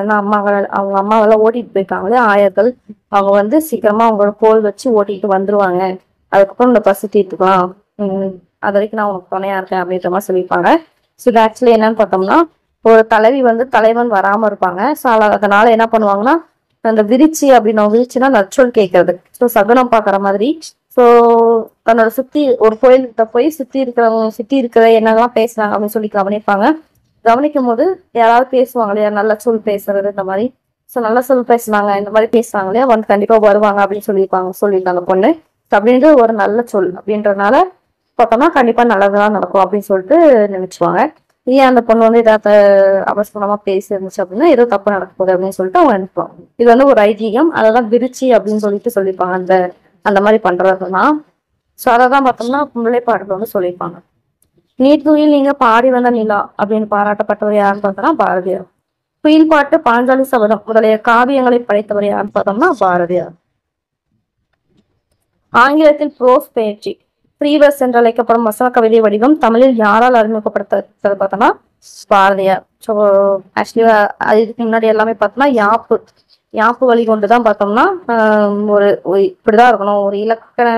நான் அவங்க அம்மாவெல்லாம் ஓட்டிட்டு போயிருக்காங்களே ஆயர்கள், அவங்க வந்து சீக்கிரமா அவங்களோட கோல் வச்சு ஓட்டிட்டு வந்துருவாங்க, அதுக்கப்புறம் இந்த பசி தீர்த்துக்கலாம், அது வரைக்கும் நான் உனக்கு துணையா இருக்கேன் அப்படின்ற மாதிரி சொல்லியிருப்பாங்க. ஸோ இது ஆக்சுவலி என்னன்னு பார்த்தோம்னா, ஒரு தலைவி வந்து தலைவன் வராம இருப்பாங்க. ஸோ அதனால என்ன பண்ணுவாங்கன்னா, அந்த விரிச்சி அப்படின்னு விரிச்சின்னா நற்சொல் கேட்கறது. ஸோ சகுனம் பாக்குற மாதிரி. ஸோ தன்னோட சுத்தி ஒரு கோயில்கிட்ட போய் சுத்தி இருக்கிற என்னெல்லாம் பேசுறாங்க அப்படின்னு சொல்லி கவனிப்பாங்க. கவனிக்கும் போது யாராவது பேசுவாங்க இல்லையா, நல்ல சொல் பேசுறது இந்த மாதிரி. ஸோ நல்ல சொல் பேசுனாங்க, இந்த மாதிரி பேசுறாங்க இல்லையா, வந்து கண்டிப்பா வருவாங்க அப்படின்னு சொல்லியிருக்காங்க பொண்ணு. அப்படின்ட்டு ஒரு நல்ல சொல் அப்படின்றதுனால பார்த்தோம்னா கண்டிப்பா நல்லதுதான் நடக்கும் அப்படின்னு சொல்லிட்டு நினைச்சுவாங்க. ஏன் அந்த பொண்ணு வந்து ஏதாவது அவசரமா பேசி இருந்துச்சு அப்படின்னா ஏதோ தப்பு நடக்க போகுது அப்படின்னு சொல்லிட்டு அவங்க நினைப்பாங்க. இது வந்து ஒரு ஐதீகம். அதெல்லாம் விரிச்சி அப்படின்னு சொல்லியிருப்பாங்க அந்த மாதிரி பண்றதுதான். ஸோ அதைதான் பார்த்தோம்னா முல்லைப்பாட்டுல வந்து சொல்லியிருப்பாங்க. நீர்த்துயில் நீங்க பாடி வந்த நிலா அப்படின்னு பாராட்டப்பட்டவர் யாருன்னு பார்த்தோம்னா பாரதியார். குயில் பாட்டு, பாஞ்சாலி சபதம் முதலிய காவியங்களை படைத்தவர் யாருன்னு பார்த்தோம்னா பாரதியார். ஆங்கிலத்தில் ப்ரோஸ் பயிற்சி ஃப்ரீவர்ஸ் என்று அழைக்கப்படும் வசன கவிதை வடிவம் தமிழில் யாரால் அறிமுகப்படுத்த பார்த்தோம்னா பாரதியார். ஸோ ஆக்சுவலி இதுக்கு முன்னாடி எல்லாமே பார்த்தோம்னா யாப்பு வழி கொண்டுதான் பார்த்தோம்னா ஒரு இப்படிதான் இருக்கணும், ஒரு இலக்கண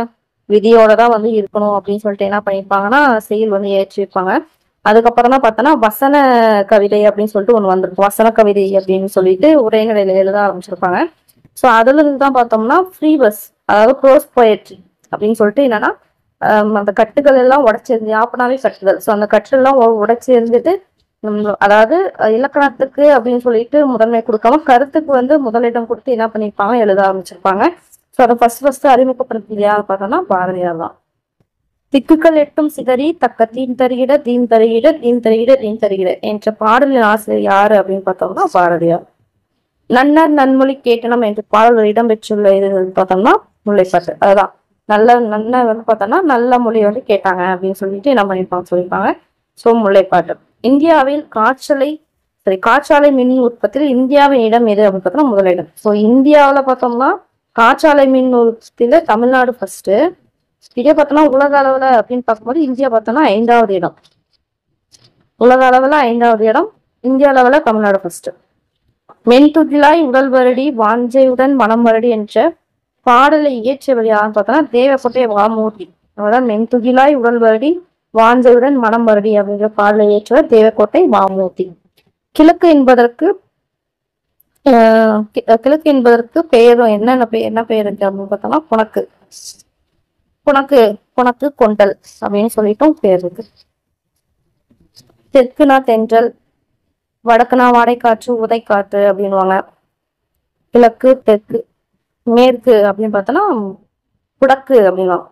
விதியோட தான் வந்து இருக்கணும் அப்படின்னு சொல்லிட்டு என்ன பண்ணியிருப்பாங்கன்னா செயல் வந்து ஏற்றி வைப்பாங்க. அதுக்கப்புறம் தான் பார்த்தோன்னா வசன கவிதை அப்படின்னு சொல்லிட்டு ஒன்று வந்திருக்கும். வசன கவிதை அப்படின்னு சொல்லிட்டு உரைநடையில எழுத ஆரம்பிச்சிருப்பாங்க. ஸோ அதுல இருந்து தான் பார்த்தோம்னா ஃப்ரீவர்ஸ், அதாவது ப்ரோஸ் போயட்ரி அப்படின்னு சொல்லிட்டு என்னன்னா அந்த கட்டுகள் எல்லாம் உடைச்சிருந்து, யாப்பனாவே கட்டுகள். ஸோ அந்த கட்டுகள் எல்லாம் உடைச்சி இருந்துட்டு அதாவது இலக்கணத்துக்கு அப்படின்னு சொல்லிட்டு முதன்மை கொடுக்காம கருத்துக்கு வந்து முதலிடம் கொடுத்து என்ன பண்ணியிருப்பாங்க, எழுத ஆரம்பிச்சிருப்பாங்க. ஸோ அதை ஃபர்ஸ்ட் அறிமுகப்படுத்தியது யார் பார்த்தோம்னா பாரதியார் தான். திக்குகள் எட்டும் சிதறி தக்க தீன் தருகிட தீன் தருகிட தீன் தருகிட தீன் தருகிட என்ற பாடலின் ஆசிரியர் யாரு அப்படின்னு பார்த்தோம்னா பாரதியார். நன்னர் நன்மொழி கேட்டனம் என்ற பாடல்கள் இடம்பெற்றுள்ள இது பார்த்தோம்னா முல்லைப்பாட்டு. அதுதான் நன்னர் வந்து பார்த்தோம்னா நல்ல மொழி வந்து கேட்டாங்க அப்படின்னு சொல்லிட்டு என்ன பண்ணிருப்பாங்க சொல்லியிருப்பாங்க. ஸோ முல்லைப்பாட்டு. இந்தியாவில் காற்றாலை மின் உற்பத்தியில் இந்தியாவின் இடம் எது அப்படின்னு பார்த்தோம்னா முதலிடம். ஸோ இந்தியாவில் பார்த்தோம்னா காற்றாலை மின் உற்பத்தியில தமிழ்நாடு ஃபர்ஸ்ட். இதே பார்த்தோம்னா உலக அளவுல அப்படின்னு பார்க்கும்போது இந்தியா பார்த்தோம்னா 5வது இடம். உலக அளவுல 5வது இடம், இந்தியா அளவுல தமிழ்நாடு ஃபர்ஸ்ட். மென்துகிலாய் உடல் வருடி வாஞ்சையுடன் மனம் வருடி என்ற பாடலை இயற்றியவர் யாருன்னு பார்த்தோம்னா தேவக்கோட்டை வாமூர்த்தி. அதான் மென்துகிலாய் உடல் வருடி வாஞ்சையுடன் மனம் வருடி அப்படிங்கிற பாடலை இயற்றியவர் தேவக்கோட்டை வாமூர்த்தி. கிழக்கு என்பதற்கு பெயரும் என்ன பெயர் இருக்கு அப்படின்னு பார்த்தோம்னா புனக்கு கொண்டல் அப்படின்னு சொல்லிட்டும் பேர் இருக்கு. தெற்குனா தென்றல், வடக்குனா வாடைக்காற்று உதைக்காற்று அப்படின்வாங்க. கிழக்கு தெற்கு. மேற்கு அப்படின்னு பார்த்தோம்னா புடக்கு அப்படின்வாங்க.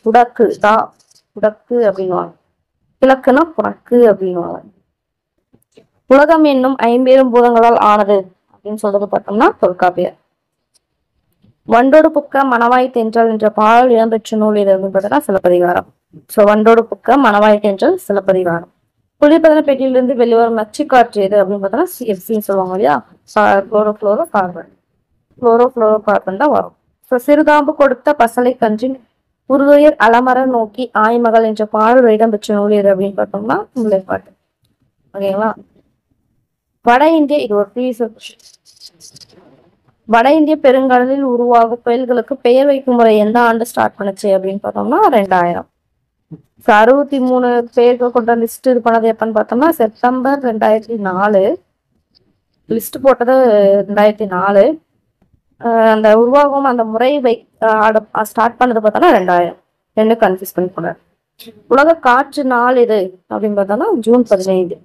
புடக்கு அப்படின்வாங்க. கிழக்குனா புடக்கு அப்படின்வாங்க. உலகம் என்னும் 50 பூதங்களால் ஆனது அப்படின்னு சொல்றது பார்த்தோம்னா தொல்காப்பியர். வண்டோடு புக்க மணவாய் தென்றல் என்ற பாடல் இடம்பெற்ற நூல் எது அப்படின்னு பார்த்தோம்னா சிலப்பதிகாரம். ஸோ வண்டோடு புக்க மணவாய் தென்றல் சிலப்பதிகாரம். குளிர்பதன பெட்டியிலிருந்து வெளிவரும் நச்சுக்காற்று எது அப்படின்னு பார்த்தோம்னா CFCன்னு சொல்லுவாங்க இல்லையா, குளோரோஃப்ளோரோகார்பன் தான் வரும். ஸோ சிறுகாம்பு கொடுத்த பசலை கன்றின் உருதுயர் அலமர நோக்கி ஆய்மகள் என்ற பாடல் இடம்பெற்ற நூல் எது அப்படின்னு பார்த்தோம்னா முல்லைப்பாட்டு. ஓகேங்களா. வட இந்திய, இது ஒரு ப்ரீவியஸ் கொஸ்டின். வட இந்திய பெருங்கடலில் உருவாகும் புயல்களுக்கு பெயர் வைக்கும் முறை எந்த ஆண்டு ஸ்டார்ட் பண்ணுச்சு அப்படின்னு பார்த்தோம்னா 2000. 63 பேர்கள் கொண்ட லிஸ்ட் இது பண்ணது எப்பன்னு பார்த்தோம்னா செப்டம்பர் 2004. லிஸ்ட் போட்டது 2004. அந்த உருவாகும் அந்த முறை ஸ்டார்ட் பண்ணது பார்த்தோம்னா 2000. ரெண்டு கன்ஃபியூஸ் பண்ணி போனார். உலக காற்று நாள் இது அப்படின்னு பார்த்தோம்னா ஜூன் 15.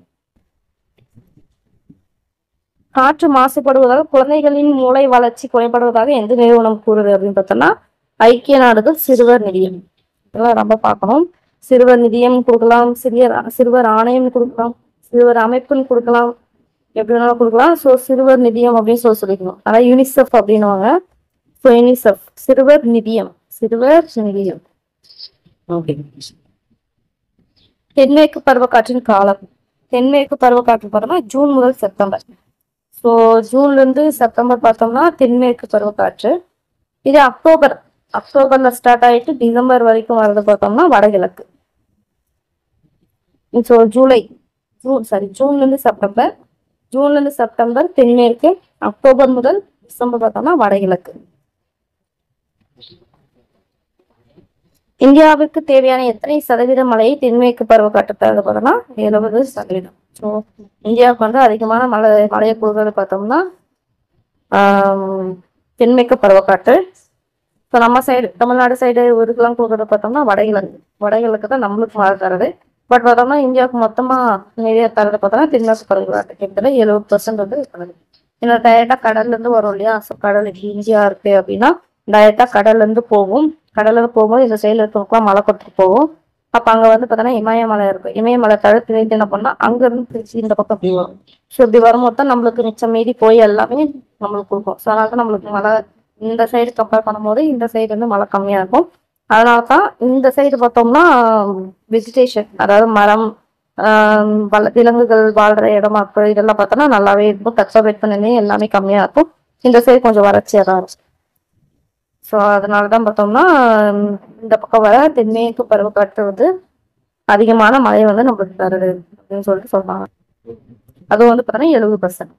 காற்று மாசுபடுவதாக குழந்தைகளின் மூளை வளர்ச்சி குறைபடுவதாக எந்த நிறுவனம் கூறுது அப்படின்னு பார்த்தோம்னா ஐக்கிய நாடுகள் சிறுவர் நிதியம். இதெல்லாம் ரொம்ப பார்க்கணும். சிறுவர் நிதியம் கொடுக்கலாம், சிறுவர் ஆணையம் கொடுக்கலாம், சிறுவர் அமைப்புன்னு கொடுக்கலாம், எப்படி வேணாலும் கொடுக்கலாம். ஸோ சிறுவர் நிதியம் அப்படின்னு சொல்லிக்கணும். அதான் யூனிசெஃப் அப்படின்னுவாங்க. ஸோ யூனிசெஃப் சிறுவர் நிதியம், சிறுவர் நிதியம். ஓகே. தென்மேற்கு பருவக்காற்றின் காலம். தென்மேற்கு பருவக்காற்று பார்த்தோம்னா ஜூன் முதல் செப்டம்பர். ஸோ ஜூன்ல இருந்து செப்டம்பர் பார்த்தோம்னா தென்மேற்கு பருவக்காற்று. இது அக்டோபர்ல ஸ்டார்ட் ஆயிட்டு டிசம்பர் வரைக்கும் வர்றது பார்த்தோம்னா வடகிழக்கு. ஸோ ஜூன்ல இருந்து செப்டம்பர் தென்மேற்கு, அக்டோபர் முதல் டிசம்பர் பார்த்தோம்னா வடகிழக்கு. இந்தியாவுக்கு தேவையான எத்தனை சதவீத மழையை தென்மேற்கு பருவக்காற்று தருது பார்த்தோம்னா 70%. ஸோ இந்தியாவுக்கு வந்து அதிகமான மழையை கொடுக்கறது பார்த்தோம்னா தென்மேற்கு பருவக்காற்று. ஸோ நம்ம சைடு தமிழ்நாடு சைடு ஊருக்கெல்லாம் கொடுக்கறது பார்த்தோம்னா வடகிழக்கு தான் நம்மளுக்கு மழை தருது. பட் பார்த்தோம்னா இந்தியாவுக்கு மொத்தமா நிறைய தரது பார்த்தோம்னா தென்மேற்கு பருவக்காற்று கிட்டத்தட்ட 70% வந்து தருது. ஏன்னா டைரக்டா கடல்ல இருந்து வரும் இல்லையா. ஸோ கடல் இந்தியா இருக்கு அப்படின்னா டைரக்டா கடல்ல இருந்து போகும். கடல்ல இருந்து போகும்போது இந்த சைட்ல இருக்கவங்களுக்குலாம் மழை கொடுத்துட்டு போகும். அப்ப அங்க வந்து பார்த்தோன்னா இமயமலை இருக்கு. இமயமலை தடுத்து வைத்து என்ன பண்ணா அங்க இருந்து திருச்சி இந்த பக்கம் அப்படி வரும். ஸோ இப்படி வரும்போது தான் நம்மளுக்கு மிச்சம் மீறி போய் எல்லாமே நம்மளுக்கு கொடுக்கும். ஸோ அதனால தான் நம்மளுக்கு மழை இந்த சைடு கம்பேர் பண்ணும்போது இந்த சைடு வந்து மழை கம்மியா இருக்கும். அதனால தான் இந்த சைடு பார்த்தோம்னா வெஜிடேஷன், அதாவது மரம், விலங்குகள் வாழ்ற இடம் அப்போ இதெல்லாம் பார்த்தோம்னா நல்லாவே இருக்கும். தட்பவெப்பநிலை எல்லாமே கம்மியா இருக்கும். இந்த சைடு கொஞ்சம் வறட்சியா தான் இருக்கும். ஸோ அதனாலதான் பார்த்தோம்னா இந்த பக்கம் வர தென்மேற்கு பருவக்காற்று வந்து அதிகமான மழை வந்து நம்மளுக்கு தருது அப்படின்னு சொல்லிட்டு சொல்றாங்க. அது வந்து பார்த்தோம்னா 70%.